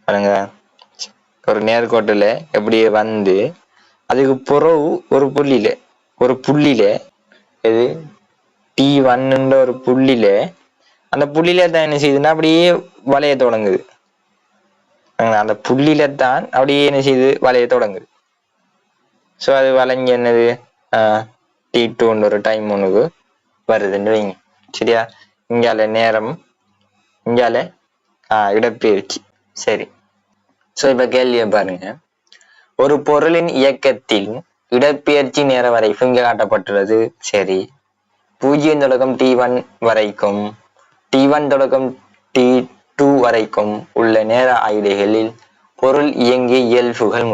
பாருங்க. ஒரு நேர்கோட்டுல எப்படி வந்து அதுக்கு பிறகு ஒரு புள்ளியில இது T1 ஒரு புள்ளியில அந்த புள்ளியில தான் என்ன செய்யுதுன்னா அப்படியே வளைய தொடங்குது. அந்த புள்ளியில தான் அப்படியே என்ன செய்யுது வளைய தொடங்குது. ஸோ அது வளைஞ்சு என்னது T2 ஒரு டைம் ஒன்றுக்கு வருதுன்னு வைங்க. சரியா, இங்கால நேரம், இங்கால இடப்பெயர்ச்சி. சரி, ஸோ இப்ப கேள்வியை பாருங்க. ஒரு பொருளின் இயக்கத்தில் இடப்பெயர்ச்சி நேர வரைக்கும் இங்க காட்டப்பட்டுள்ளது. சரி, 0 தொடக்கம் T1 வரைக்கும், T1 தொடக்கம் T2 வரைக்கும் உள்ள நேர ஆயுளைகளில் பொருள் இயங்கிய இயல்புகள்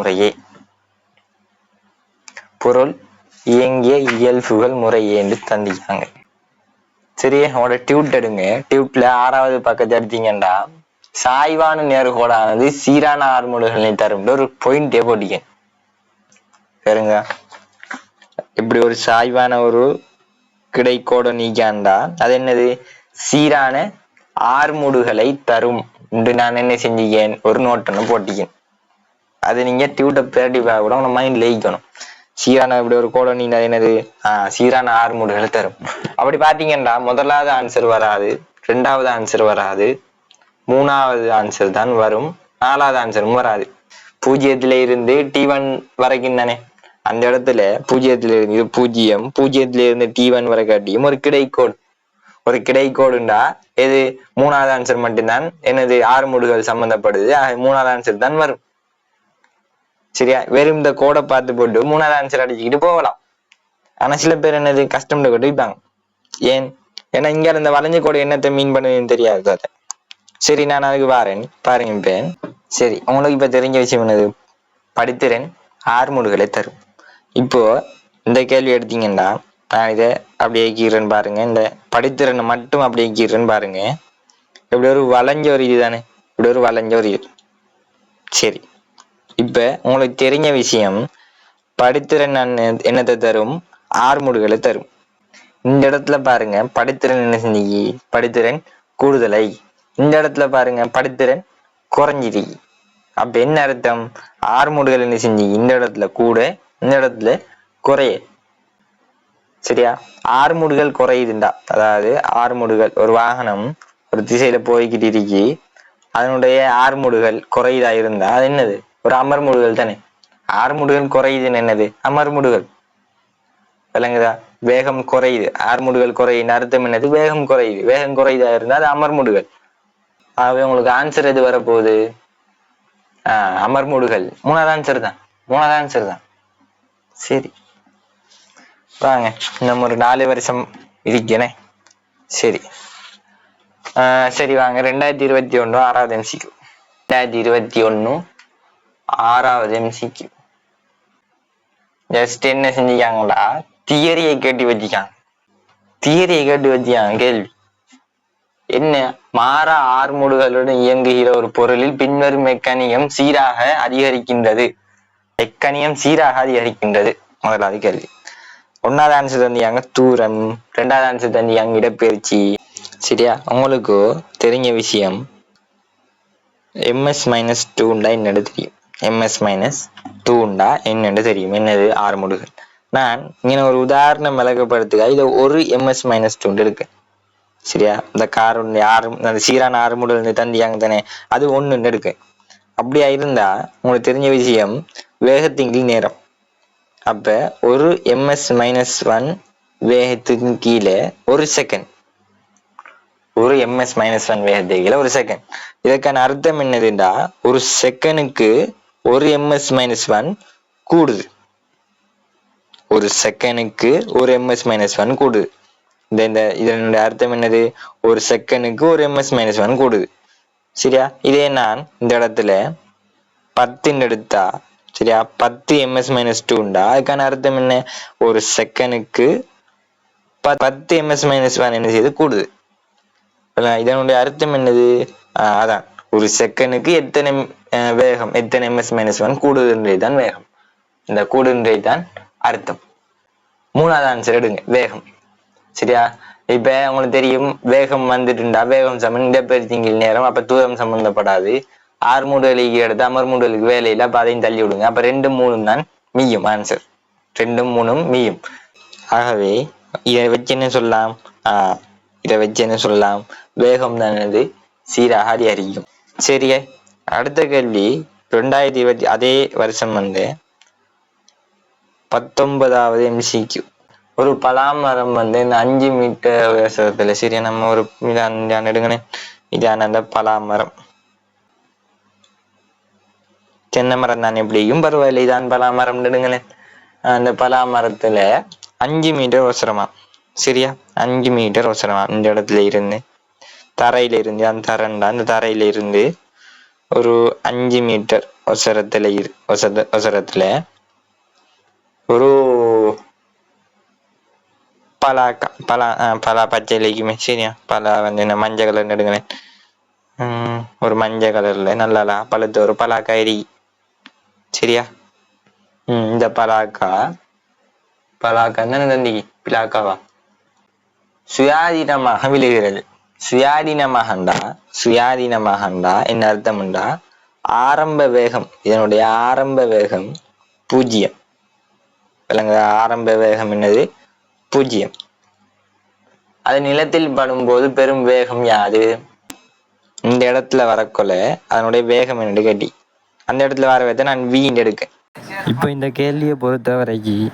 முறையே என்று தந்திக்காங்க. சரி, அவனோட டியூட் எடுங்க. டியூட்ல 6வது பக்கத்தை எடுத்தீங்கன்னா சாய்வான நேர்கோடானது சீரான ஆர்முடுகளை தரும் ஒரு பாயிண்டே போட்டீங்க. சரிங்க, இப்படி ஒரு சாய்வான ஒரு கிடைக்கோட நீக்காண்டா அது என்னது சீரான ஆர்முடுகளை தரும் என்று நான் என்ன செஞ்சீங்க ஒரு நோட்டன்னு போட்டிக்கேன். அது நீங்க டியூட்டை பிரட்டி கூட உங்க மைண்ட்ல ஈக்கணும். சீரான இப்படி ஒரு கோட நீங்க என்னது சீரான ஆர்முடுகளை தரும். அப்படி பாத்தீங்கன்னா முதலாவது ஆன்சர் வராது, 2வது ஆன்சர் வராது, 3வது ஆன்சர் தான் வரும், 4வது ஆன்சரும் வராது. 0ல இருந்து T1 வரைக்கும் தானே. அந்த இடத்துல பூஜ்ஜியத்துல இருந்து இது பூஜ்ஜியம், பூஜ்ஜியத்துல இருந்து T1 வரை காட்டியும் ஒரு கிடைக்கோடுண்டா எது மூணாவது ஆன்சர் மட்டும்தான் எனது ஆறுமுடுகள் சம்பந்தப்படுது. மூணாவது ஆன்சர் தான் வரும். சரியா, வெறும் இந்த கோடை பார்த்து போட்டு மூணாவது ஆன்சர் அடிச்சுக்கிட்டு போகலாம். ஆனா சில பேர் என்னது கஷ்டம் வைப்பாங்க. ஏன்னா இங்க இருந்த வளைஞ்ச கோடு என்னத்தை மீன் பண்ணுதுன்னு தெரியாது. சரி, நான் அதுக்கு வாரேன் பாருங்க. இப்ப சரி, உங்களுக்கு இப்ப தெரிஞ்ச விஷயம் என்னது, படித்திறன் ஆறுமுடுகளை தரும். இப்போ இந்த கேள்வி எடுத்தீங்கன்னா நான் இதை அப்படி இயக்கிறேன்னு பாருங்க. இந்த படித்திறனை மட்டும் அப்படி இயக்கிறேன்னு பாருங்க. இப்படி ஒரு வளைஞ்ச ஒரு இதுதானே, இப்படி ஒரு வளைஞ்ச ஒரு இது. சரி, இப்ப உங்களுக்கு தெரிஞ்ச விஷயம் படித்திறன் என்னத்தை தரும், ஆறுமுடுகளை தரும். இந்த இடத்துல பாருங்க படித்திறன் என்ன செஞ்சு, படித்திறன் கூடுதலை. இந்த இடத்துல பாருங்க படித்திறன் குறைஞ்சிரு. அப்ப என்ன அர்த்தம், ஆறுமுடுகள் என்ன செஞ்சு இந்த இடத்துல கூட, இந்த இடத்துல குறைய. சரியா, ஆறுமுடுகள் குறையுதுண்டா, அதாவது ஆறுமுடுகள் ஒரு வாகனம் ஒரு திசையில போய்கிட்டு இருக்கி அதனுடைய ஆறுமுடுகள் குறையுதா இருந்தா அது என்னது, ஒரு அமர்முடுகள் தானே. ஆறுமுடுகள் குறையுதுன்னு என்னது, அமர்முடுகள். விளங்குதா, வேகம் குறையுது, ஆறுமுடுகள் குறையுது அர்த்தம் என்னது, வேகம் குறையுது. வேகம் குறையுதா இருந்தா அது அமர்முடுகள். ஆகவே உங்களுக்கு ஆன்சர் எது வரப்போகுது, அமர்முடுகள். மூணாவது ஆன்சர் தான். சரி வாங்க, நம்ம ஒரு 4 வருஷம் இருக்கேனே. சரி சரி வாங்க, 2021 6வது MCQ. 2021 6வது MCQ. ஜஸ்ட் என்ன செஞ்சுக்காங்களா, தியரியை கேட்டு வச்சுக்காங்க. கேள்வி என்ன, மாறா ஆறுமுடுகளுடன் இயங்குகிற ஒரு பொருளில் பின்வரும் மெக்கானியம் சீராக அதிகரிக்கின்றது. முதலாவது கேள்வி. 1வது ஆன்சர் தந்தியாங்க தூரம், 2வது ஆன்சர் தந்தியாங்க இடப்பெயர்ச்சி. சரியா, உங்களுக்கு தெரிஞ்ச விஷயம் MS-2 என்னன்னு தெரியும். MS-2 என்னன்னு தெரியும், என்னது ஆறுமுடுகள். நான் இங்க ஒரு உதாரணம் விளக்கப்படுத்துக, இதை ஒரு MS-2 இருக்கு. சரியா, இந்த காருடைய அந்த சீரான ஆறுமுடுகள் தந்தியாங்க தானே, அது ஒண்ணு இருக்கு. அப்படியா இருந்தா உங்களுக்கு தெரிஞ்ச விஷயம் வேகத்தின் கீழ் நேரம். அப்ப ஒரு MS-1 வேகத்துக்கு கீழே ஒரு செகண்ட், ஒரு MS-1 வேகத்துக்கு கீழே ஒரு செகண்ட். இதற்கான அர்த்தம் என்னதுண்டா, ஒரு செகண்டுக்கு ஒரு MS-1 கூடுது. ஒரு செகண்டுக்கு ஒரு MS-1 கூடுது. இதனுடைய அர்த்தம் என்னது, ஒரு செகண்டுக்கு ஒரு MS-1 கூடுது. சரியா, இதே நான் இந்த இடத்துல 10 எடுத்தா, சரியா, 10 MS-2 அதுக்கான அர்த்தம் என்ன, ஒரு செகண்டுக்கு 10 MS-1 என்ன செய்யுது, கூடுது. இதனுடைய அர்த்தம் என்னது, அதான் ஒரு செகண்டுக்கு எத்தனை வேகம், எத்தனை MS-1 கூடுதுன்றதுதான் வேகம். இந்த கூடுன்றதுதான் அர்த்தம். 3வது ஆன்சர் எடுங்க, வேகம். சரியா, இப்ப உங்களுக்கு தெரியும் வேகம் வந்துட்டுண்டா வேகம் சமன் இடப்பெயர்ச்சியின் நேரம். அப்ப தூரம் சம்பந்தப்படாது. ஆறுமுடுகளுக்கு எடுத்து அமர்முடுகளுக்கு வேலையில, அப்ப அதையும் தள்ளி விடுங்க. அப்ப 2, 3 தான் மீயும் ஆன்சர். 2, 3 மீயும். ஆகவே இதை வச்சு என்ன சொல்லலாம், வேகம் தானது சீராக அதிகரிக்கும். சரிங்க, அடுத்த கேள்வி 2020 அதே வருஷம் 19வது MCQ. ஒரு பலாமரம் இந்த 5 மீட்டர் உயரத்துல. சரியா, நம்ம ஒரு எடுங்கண்ணே, இதான அந்த பலாமரம். தென்னை மரம் தான் எப்படியும் பரவாயில்லை, இதான் பலாமரம் எடுங்கண்ணே. அந்த பலாமரத்துல 5 மீட்டர் உசரமா. சரியா, 5 மீட்டர் உசரமா. இந்த இடத்துல இருந்து தரையில இருந்து, அந்த தரையில இருந்து ஒரு 5 மீட்டர் உசரத்துல ஒரு பலா பச்சைக்குமே. சரியா, பலா என்ன மஞ்சள் கலர் எடுங்களேன். ஒரு மஞ்சள் கலர்ல நல்லா பழுத்த ஒரு பலாக்கா எரி. சரியா, இந்த பலாக்கா என்ன தந்தி பிலாக்காவா சுயாதீனமாக விழுகிறது. சுயாதீனமாகண்டா என்ன அர்த்தம்டா, ஆரம்ப வேகம், இதனுடைய ஆரம்ப வேகம் 0. ஆரம்ப வேகம் என்னது, 0. அது நிலத்தில் படும்போது பெரும் வேகம் யாது. இந்த இடத்துல வரக்கொள்ள அதனுடைய வேகம் என்னது கேட்டி, அந்த இடத்துல வர வேகத்தை நான் V எடுக்கேன். இப்போ இந்த கேள்வியை பொறுத்த வரைக்கும்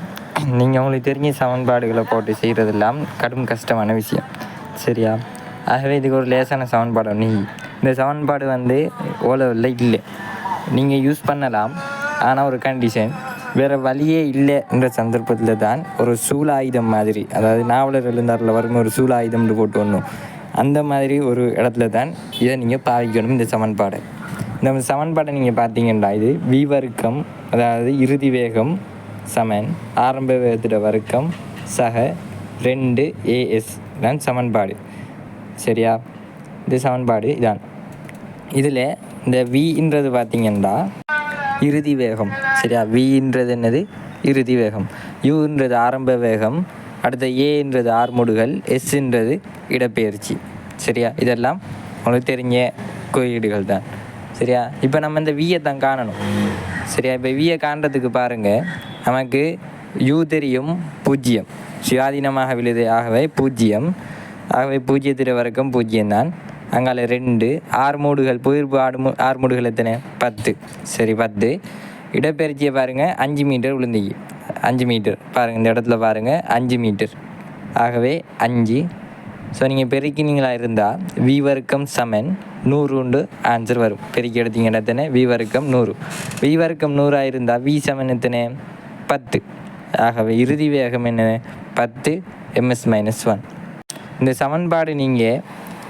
நீங்கள் உங்களுக்கு தெரிஞ்ச சமன்பாடுகளை போட்டு செய்கிறதெல்லாம் கடும் கஷ்டமான விஷயம், சரியா? ஆகவே இதுக்கு ஒரு லேசான சமன்பாடு இந்த சமன்பாடு ஓலவில் இல்லை, நீங்கள் யூஸ் பண்ணலாம். ஆனால் ஒரு கண்டிஷன், வேறு வழியே இல்லை என்ற சந்தர்ப்பத்தில் தான் ஒரு சூலாயுதம் மாதிரி, அதாவது நாவலர் எழுந்தாரில் வரும் ஒரு சூலாயுதம்னு போட்டு வரணும். அந்த மாதிரி ஒரு இடத்துல தான் இதை நீங்கள் பாவிக்கணும். இந்த சமன்பாடை நீங்கள் பார்த்தீங்கன்னா இது v வர்க்கம், அதாவது இறுதி வேகம் சமன் ஆரம்ப வேகத்தோட வர்க்கம் சக 2as தான் சமன்பாடு, சரியா? இந்த சமன்பாடு இதான். இதில் இந்த vன்றது பார்த்தீங்கன்னா இறுதி வேகம், சரியா? vன்றது என்னது? இறுதி வேகம். uன்றது ஆரம்ப வேகம், அடுத்த aன்றது ஆர்முடுகள், sன்றது இடப்பெயர்ச்சி, சரியா? இதெல்லாம் உங்களுக்கு தெரிஞ்ச குறியீடுகள் தான், சரியா? இப்போ நம்ம இந்த வியை தான் காணணும், சரியா? இப்போ வியை காண்றதுக்கு பாருங்கள், நமக்கு u தெரியும் 0, சுயாதீனமாக விழுது, ஆகவே 0. ஆகவே 0 வரைக்கும் 0 தான். அங்கால 2 ஆர்மூடுகள், புயிர்ப்பு ஆர்மூடுகள் எத்தனை? 10, சரி 10. இடப்பெயர்ச்சியை பாருங்கள், 5 மீட்டர் விழுந்தீங்க, 5 மீட்டர் பாருங்கள், இந்த இடத்துல பாருங்கள் 5 மீட்டர், ஆகவே 5. ஸோ நீங்கள் பெருக்கினீங்களா இருந்தால் v வர்க்கம் சமன் 100 ஆன்சர் வரும். பெருக்கி எடுத்தீங்கன்னா எத்தனை? v வர்க்கம் 100. v வர்க்கம் 100 இருந்தால் v சமன் எத்தனை? 10. ஆகவே இறுதி வேகம் என்ன? 10 ms-1. இந்த சமன்பாடு நீங்கள்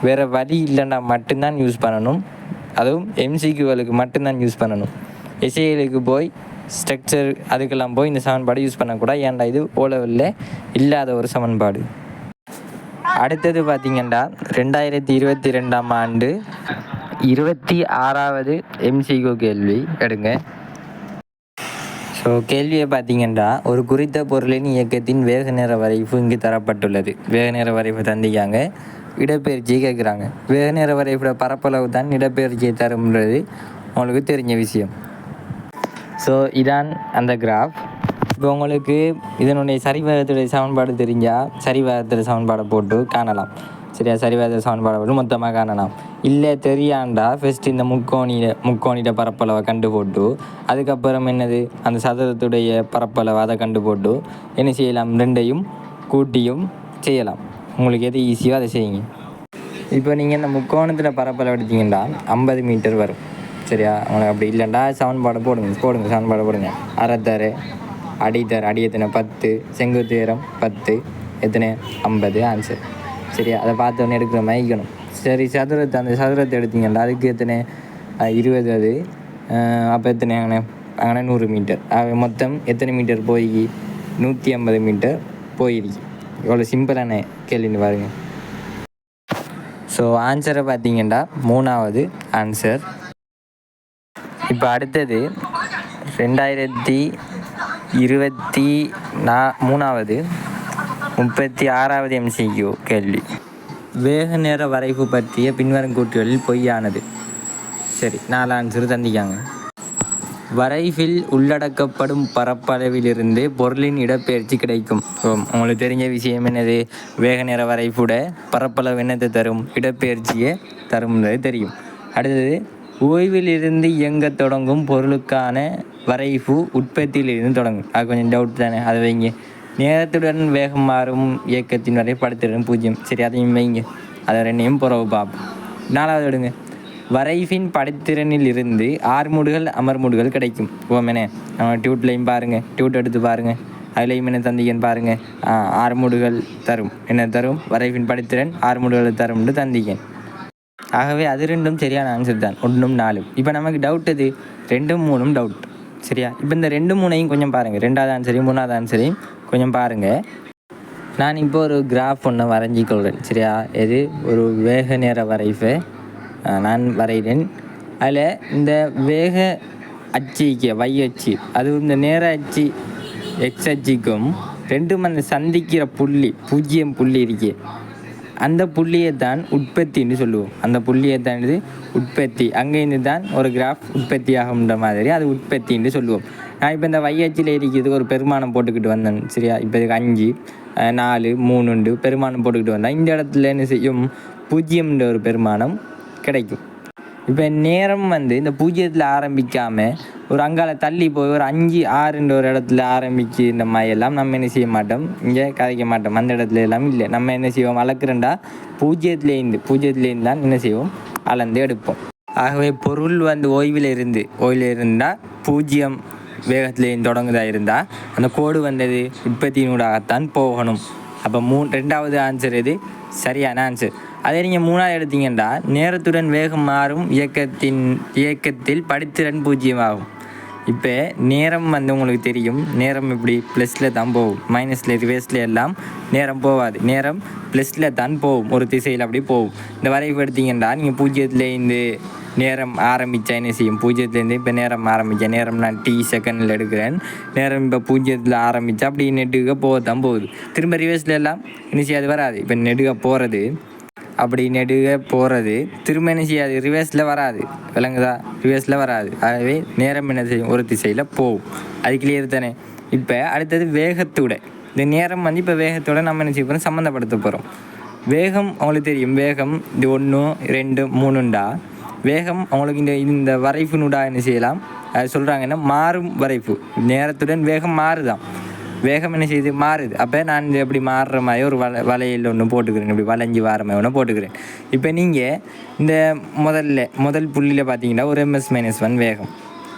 வேறு வழி இல்லைன்னா மட்டும்தான் யூஸ் பண்ணணும், அதுவும் எம்சிக்யூகளுக்கு மட்டும்தான் யூஸ் பண்ணணும். எஸ்ஏலுக்கு போய் ஸ்ட்ரக்சர் அதுக்கெல்லாம் போய் இந்த சமன்பாடு யூஸ் பண்ணக்கூடாது, ஏன்டா இது ஓலவெல்ல இல்லாத ஒரு சமன்பாடு. அடுத்தது பார்த்திங்கன்னா 2022ஆம் ஆண்டு 26வது எம்சிக்யூ கேள்வி எடுங்க. ஸோ கேள்வியை பார்த்திங்கன்னா, ஒரு குறித்த பொருளின் இயக்கத்தின் வேக நேர வரைவு இங்கு தரப்பட்டுள்ளது. வேக நேர வரைவு தந்திக்காங்க, இடப்பெயர்ச்சியை கேட்குறாங்க. வேக நேர வரைவோட பரப்பளவு தான் இடப்பெயர்ச்சியை தரும்ன்றது உங்களுக்கு தெரிஞ்ச விஷயம். ஸோ இதான் அந்த கிராஃப். இப்போ உங்களுக்கு இதனுடைய சரிவேகத்துடைய சமன்பாடு தெரிஞ்சால் சரிவேகத்துடைய சமன்பாடை போட்டு காணலாம், சரியா? சரிவேக சமன்பாடை போட்டு மொத்தமாக காணலாம். இல்லை தெரியாண்டா ஃபஸ்ட்டு இந்த முக்கோணிட பரப்பளவை கண்டு போட்டு, அதுக்கப்புறம் என்னது அந்த சதுரத்துடைய பரப்பளவை அதை கண்டு போட்டு என்ன செய்யலாம்? ரெண்டையும் கூட்டியும் செய்யலாம். உங்களுக்கு எது ஈஸியோ அதை செய்யுங்க. இப்போ நீங்கள் இந்த முக்கோணத்தில் பரப்பளவு எடுத்தீங்கன்னா 50 மீட்டர் வரும், சரியா? உங்களுக்கு அப்படி இல்லைண்டா சமன்பாடை போடுங்க சமன்பாடை போடுங்க. அரைத்தரை அடித்தரை அடி எத்தனை? 10, செங்குத்து உயரம் 10, எத்தனை? 50 ஆன்சர், சரியா? அதை பார்த்தோன்னே எடுக்கிற மாதிரி. சரி, அந்த சதுரத்தை எடுத்தீங்கன்னா அதுக்கு எத்தனை? 20, அது அப்போ எத்தனை? அங்கே 100 மீட்டர். மொத்தம் எத்தனை மீட்டர் போய்? 150 மீட்டர் போயிருக்கு. எவ்வளோ சிம்பிளான கேள்வின்னு பாருங்கள். ஸோ ஆன்சரை பார்த்தீங்கன்னா 3வது ஆன்சர். இப்போ அடுத்தது 2023வது 36வது எம்சிக்யூ கேள்வி. வேக நேர வரைவு பற்றிய பின்வரும் கூற்றுகளில் பொய்யானது. சரி, 4 ஆன்சர் தந்திக்காங்க. வரைவில் உள்ளடக்கப்படும் பரப்பளவிலிருந்து பொருளின் இடப்பெயர்ச்சி கிடைக்கும். உங்களுக்கு தெரிஞ்ச விஷயம் என்னது? வேக நேர வரைவோட பரப்பளவு என்னத்தை தரும்? இடப்பெயர்ச்சியை தரும்ன்றது தெரியும். அடுத்தது, ஓய்விலிருந்து இயங்க தொடங்கும் பொருளுக்கான வரைவு உற்பத்தியிலிருந்து தொடங்கும். அது கொஞ்சம் டவுட் தானே, அதை வைங்க. நேரத்துடன் வேகம் மாறும் இயக்கத்தின் வரைபடத்திறன் 0, சரி அதையும் வைங்க. அதை ரெண்டையும் புறவு பார்ப்போம். 4வது எடுங்க. வரைவின் படைத்திறனில் இருந்து ஆர்முடுகள் அமர்முடுகள் கிடைக்கும். ஓமேனே, நம்ம டியூட்லையும் பாருங்கள், டியூட் எடுத்து பாருங்கள், அதுலேயும் என்ன தந்திக்கன்னு பாருங்கள். ஆர்முடுகள் தரும், என்ன தரும்? வரைவின் படைத்திறன் ஆர்முடுகளை தரும்னு தந்திக்கன். ஆகவே அது ரெண்டும் சரியான ஆன்சர் தான், 1ம் 4ம். இப்போ நமக்கு டவுட் எது? 2ம் 3ம் டவுட், சரியா? இப்போ இந்த 2, 3ஐயும் கொஞ்சம் பாருங்கள், 2வது ஆன்சரையும் 3வது ஆன்சரையும் கொஞ்சம் பாருங்கள். நான் இப்போ ஒரு கிராஃப் ஒன்று வரைஞ்சிக்கொள்கிறேன், சரியா? இது ஒரு வேக நேர வரைவை நான் வரைகிறேன். அதில் இந்த வேக அச்சிக்கு y அச்சு, அது இந்த நேர அச்சு x அச்சுக்கும் ரெண்டும் அந்த சந்திக்கிற புள்ளி 0 புள்ளி இருக்கே, அந்த புள்ளியை தான் உற்பத்தின்னு சொல்லுவோம். அந்த புள்ளியை தான் இது உற்பத்தி. அங்கேருந்து தான் ஒரு கிராஃப் உற்பத்தி ஆகும்ன்ற மாதிரி அது உற்பத்தின்னு சொல்லுவோம். நான் இப்போ இந்த y அச்சில் இருக்கிறதுக்கு ஒரு பெருமானம் போட்டுக்கிட்டு வந்தேன், சரியா? இப்போ இதுக்கு 5, 4, 3 பெருமானம் போட்டுக்கிட்டு வந்தேன். இந்த இடத்துல என்ன செய்யும்? 0ன்ற ஒரு பெருமானம் கிடைக்கும். இப்போ நேரம் வந்து இந்த பூஜ்ஜியத்தில் ஆரம்பிக்காமல் ஒரு அங்கால தள்ளி போய் ஒரு 5 6ன்ற ஒரு இடத்துல ஆரம்பிச்சு இந்த மாதிரி எல்லாம் நம்ம என்ன செய்ய மாட்டோம், இங்கே கதைக்க மாட்டோம். அந்த இடத்துல எல்லாம் இல்லை. நம்ம என்ன செய்வோம், அளக்குறண்டா பூஜ்ஜியத்துலேருந்து தான் என்ன செய்வோம், அளந்து எடுப்போம். ஆகவே பொருள் வந்து ஓய்வில் இருந்தால் பூஜ்ஜியம் வேகத்திலேயும் தொடங்குதா இருந்தால் அந்த கோடு வந்தது உற்பத்தியினூடாகத்தான் போகணும். அப்போ 2வது ஆன்சர் இது சரியான ஆன்சர். அதே நீங்கள் 3வது எடுத்தீங்கன்னா நேரத்துடன் வேகம் மாறும் இயக்கத்தில் படித்திறன் பூஜ்ஜியமாகும். இப்போ நேரம் வந்து உங்களுக்கு தெரியும், நேரம் இப்படி ப்ளஸில் தான் போகும், மைனஸில் ரிவேர்ஸில் எல்லாம் நேரம் போகாது. நேரம் ப்ளஸில் தான் போகும், ஒரு திசையில் அப்படி போகும். இந்த வரைவு எடுத்தீங்கன்னா நீங்கள் பூஜ்ஜியத்துலேருந்து நேரம் ஆரம்பித்தா என்ன செய்யும், பூஜ்ஜியத்துலேருந்து இப்போ நேரம் ஆரம்பித்தேன், நேரம் நான் t செகண்டில் எடுக்கிறேன், நேரம் இப்போ பூஜ்ஜியத்தில் ஆரம்பித்தா அப்படி நெடுக போகத்தான் போகுது. திரும்ப ரிவேர்ஸில் எல்லாம் என்ன செய்யாது, வராது. இப்போ நெடுக போகிறது திரும்ப என்ன செய்யாது, ரிவேர்ஸில் வராது. விளங்குதா, ரிவேர்ஸில் வராது. ஆகவே நேரம் என்ன செய்யும், ஒரு திசையில் போகும். அது கிளியர் தானே. இப்போ அடுத்தது வேகத்தோட, இந்த நேரம் வந்து இப்போ வேகத்தோட நம்ம என்ன செய்ய போகிறோம், சம்மந்தப்படுத்த போகிறோம். வேகம் உங்களுக்கு தெரியும், வேகம் இது 1 2 3ண்டா வேகம் அவங்களுக்கு இந்த வரைஃபுனுடா என்ன செய்யலாம், அது சொல்கிறாங்கன்னா மாறும் வரைப்பு. நேரத்துடன் வேகம் மாறுதான், வேகம் என்ன செய்யுது, மாறுது. அப்போ நான் இந்த எப்படி மாறுற மாதிரி ஒரு வளையல் ஒன்று போட்டுக்கிறேன், இப்படி வளைஞ்சி வார மாதிரி ஒன்று போட்டுக்கிறேன். இப்போ நீங்கள் இந்த முதல் புள்ளியில் பார்த்தீங்கன்னா ஒரு ms-1 வேகம்,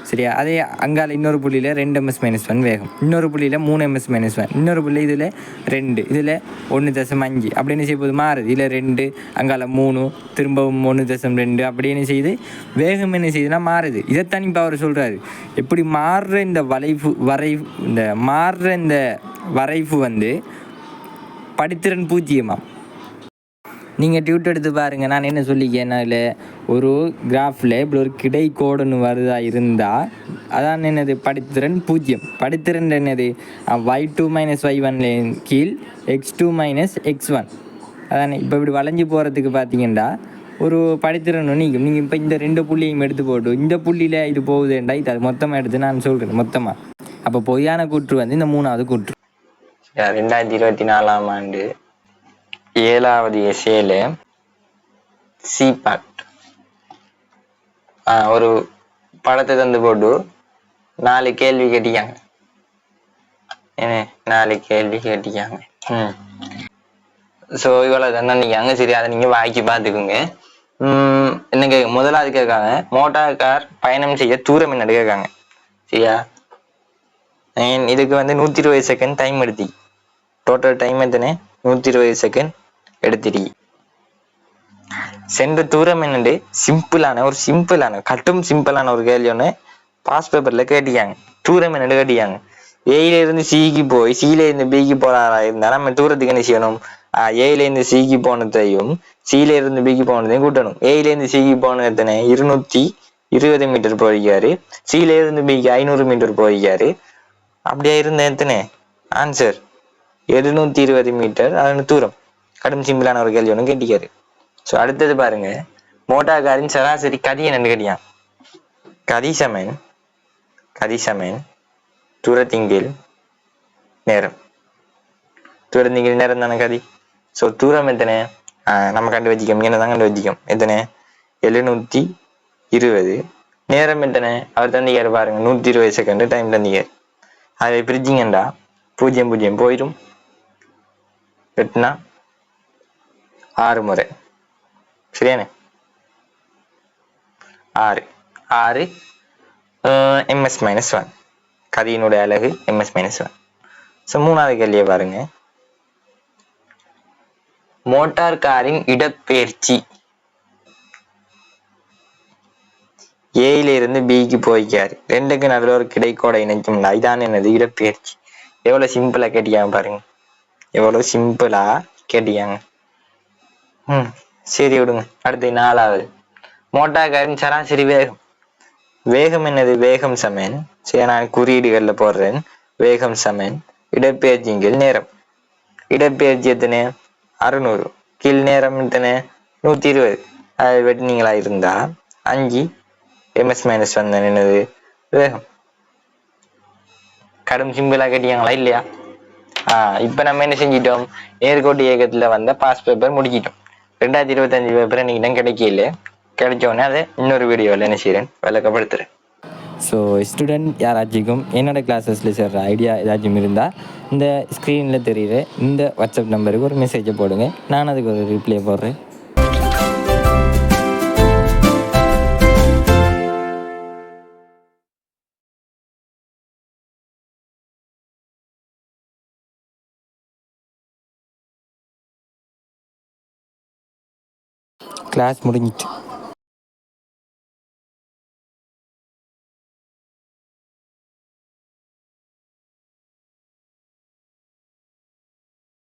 சரியா. அதே அங்கால இன்னொரு புள்ளியில் 2 ms-1 வேகம், இன்னொரு புள்ளியில் 3 ms-1, இன்னொரு புள்ளி இதில் 2, இதில் 1.5 அப்படின்னு செய்ய போது மாறுது. இதில் 2, அங்கால 3, திரும்பவும் 1.2 அப்படி என்ன செய்யுது, வேகம் என்ன செய்யுதுன்னா மாறுது. இதைத்தான் இப்போ அவர் சொல்கிறாரு, எப்படி மாறுற இந்த வரைவு வந்து படித்திறன் பூஜ்ஜியமாம். நீங்கள் டியூட் எடுத்து பாருங்கள், நான் என்ன சொல்லிக்கேன், அதில் ஒரு கிராஃபில் இப்படி ஒரு கிடை கோடுன்னு வருதா இருந்தால் அதான் என்னது, படித்திறன் பூஜ்ஜியம். படித்திறன் என்னது, y2 - y1 கீழ் x2 - x1. அதானே. இப்போ இப்படி வளைஞ்சி போகிறதுக்கு பார்த்தீங்கன்னா ஒரு படித்திறன் நீக்கும். நீங்கள் இப்போ இந்த 2 புள்ளியையும் எடுத்து போட்டு இந்த புள்ளியில் இது போகுதுண்டா, இது அது மொத்தமாக எடுத்து நான் சொல்கிறேன் மொத்தமாக. அப்போ பொய்யான கூற்று வந்து இந்த 3வது கூற்று. 2024ஆம் ஆண்டு 7வது எஸ்ஏல சிபாட் ஒரு படத்தை தந்து போட்டு 4 கேள்வி கேட்டிக்காங்க. என்ன 4 கேள்வி கேட்டிக்காங்க. ஸோ இவ்வளோ தந்தாங்க. சரி, அதை நீங்கள் வாங்கி பார்த்துக்குங்க. என்ன கேட்க, முதலாவது கேட்காங்க, மோட்டார் கார் பயணம் செய்ய தூரம் என்ன கேட்காங்க, சரியா. இதுக்கு வந்து 120 செகண்ட் டைம் எடுத்தி, டோட்டல் டைம் எத்தனை, 120 செகண்ட் எடுத்துடி. சென்ற தூரம் என்னண்டு சிம்பிளான கட்டும் சிம்பிளான ஒரு கேள்வி ஒன்று பாஸ் பேப்பர்ல கேட்டிக்காங்க. தூரம் என்னண்டு கேட்டிக்காங்க. ஏயில இருந்து சிக்கு போய் சியில இருந்து பிக்கு போறாரா இருந்தா நம்ம தூரத்துக்கு என்ன செய்யணும், ஏயில இருந்து சிக்கு போனதையும் சியில இருந்து பிக்கு போனதையும் கூட்டணும். ஏயில இருந்து சிக்கு போனது எத்தனை, 220 மீட்டர் போயிருக்காரு. சியில இருந்து பிக்கு 500 மீட்டர் போயிருக்காரு. அப்படியா இருந்த எத்தனை ஆன்சர் 720 மீட்டர். அதனு தூரம். கடும் சிம்பிளான ஒரு கேள்வி ஒன்று கேட்டிக்காரு. ஸோ அடுத்தது பாருங்க, மோட்டார் காரின் சராசரி கதி என்னன்னு கேட்டியான். கதி சமன் தூரத்திங்கில் நேரம். தூரத்திங்கில் நேரம் தானே கதி. ஸோ தூரம் எத்தனை நம்ம கண்டு வச்சிக்கோம், என்ன தான் கண்டு வச்சிக்கோம், எத்தனை 720. நேரம் எத்தனை அவர் தந்திக்காரு பாருங்க, 120 செகண்ட் டைம் தந்திக்காரு. அதை பிரிச்சிங்கண்டா 0 போயிடும். 8 6 முறை, சரியானே. 6 ms-1 கதியினுடைய அலகு ms-1. ஸோ 3வது கேள்வியை பாருங்க, மோட்டார் காரின் இடப்பெயர்ச்சி ஏயில இருந்து பிக்கு போய்க்காரு, 2க்கு நடுவில் ஒரு கிடைக்கோட இணைக்கும்ல, இதான் என்னது இடப்பெயர்ச்சி. எவ்வளவு சிம்பிளா கேட்டியாங்க பாருங்க, எவ்வளவு சிம்பிளா கேட்டியாங்க. சரி விடுங்க. அடுத்து 4வது, மோட்டார் காரின் சராசரி வேகம் என்னது, வேகம் சமன், சரி நான் குறியீடுகள்ல போடுறேன், வேகம் சமன் இடப்பெயர்ச்சிங்கில் நேரம். இடப்பெயர்ச்சி எத்தனை 600, கீழ் நேரம் எத்தனை 120. அது வெட்டினீங்களா இருந்தா 5 ms-1 என்னது வேகம். கடும் சிம்பிளா கேட்டீங்களா இல்லையா. இப்ப நம்ம என்ன செஞ்சிட்டோம், நேர்கோட்டு இயக்கத்துல வந்த பாஸ் பேப்பர் முடிச்சிட்டோம். 2025 பேப்பர் இன்னைக்கு தான் கிடைக்கல. கிடைச்சோடனே அதை இன்னொரு வீடியோவில் என்ன செய்கிறேன் விளக்கப்படுத்துகிறேன். ஸோ ஸ்டூடெண்ட் யாராச்சும் என்னோடய கிளாஸஸில் சேர்ற ஐடியா ஏதாச்சும் இருந்தால் இந்த ஸ்க்ரீனில் தெரியுற இந்த வாட்ஸ்அப் நம்பருக்கு ஒரு மெசேஜை போடுங்க, நான் அதுக்கு ஒரு ரிப்ளை போடுறேன். கிளாஸ் முடிஞ்சிச்சு.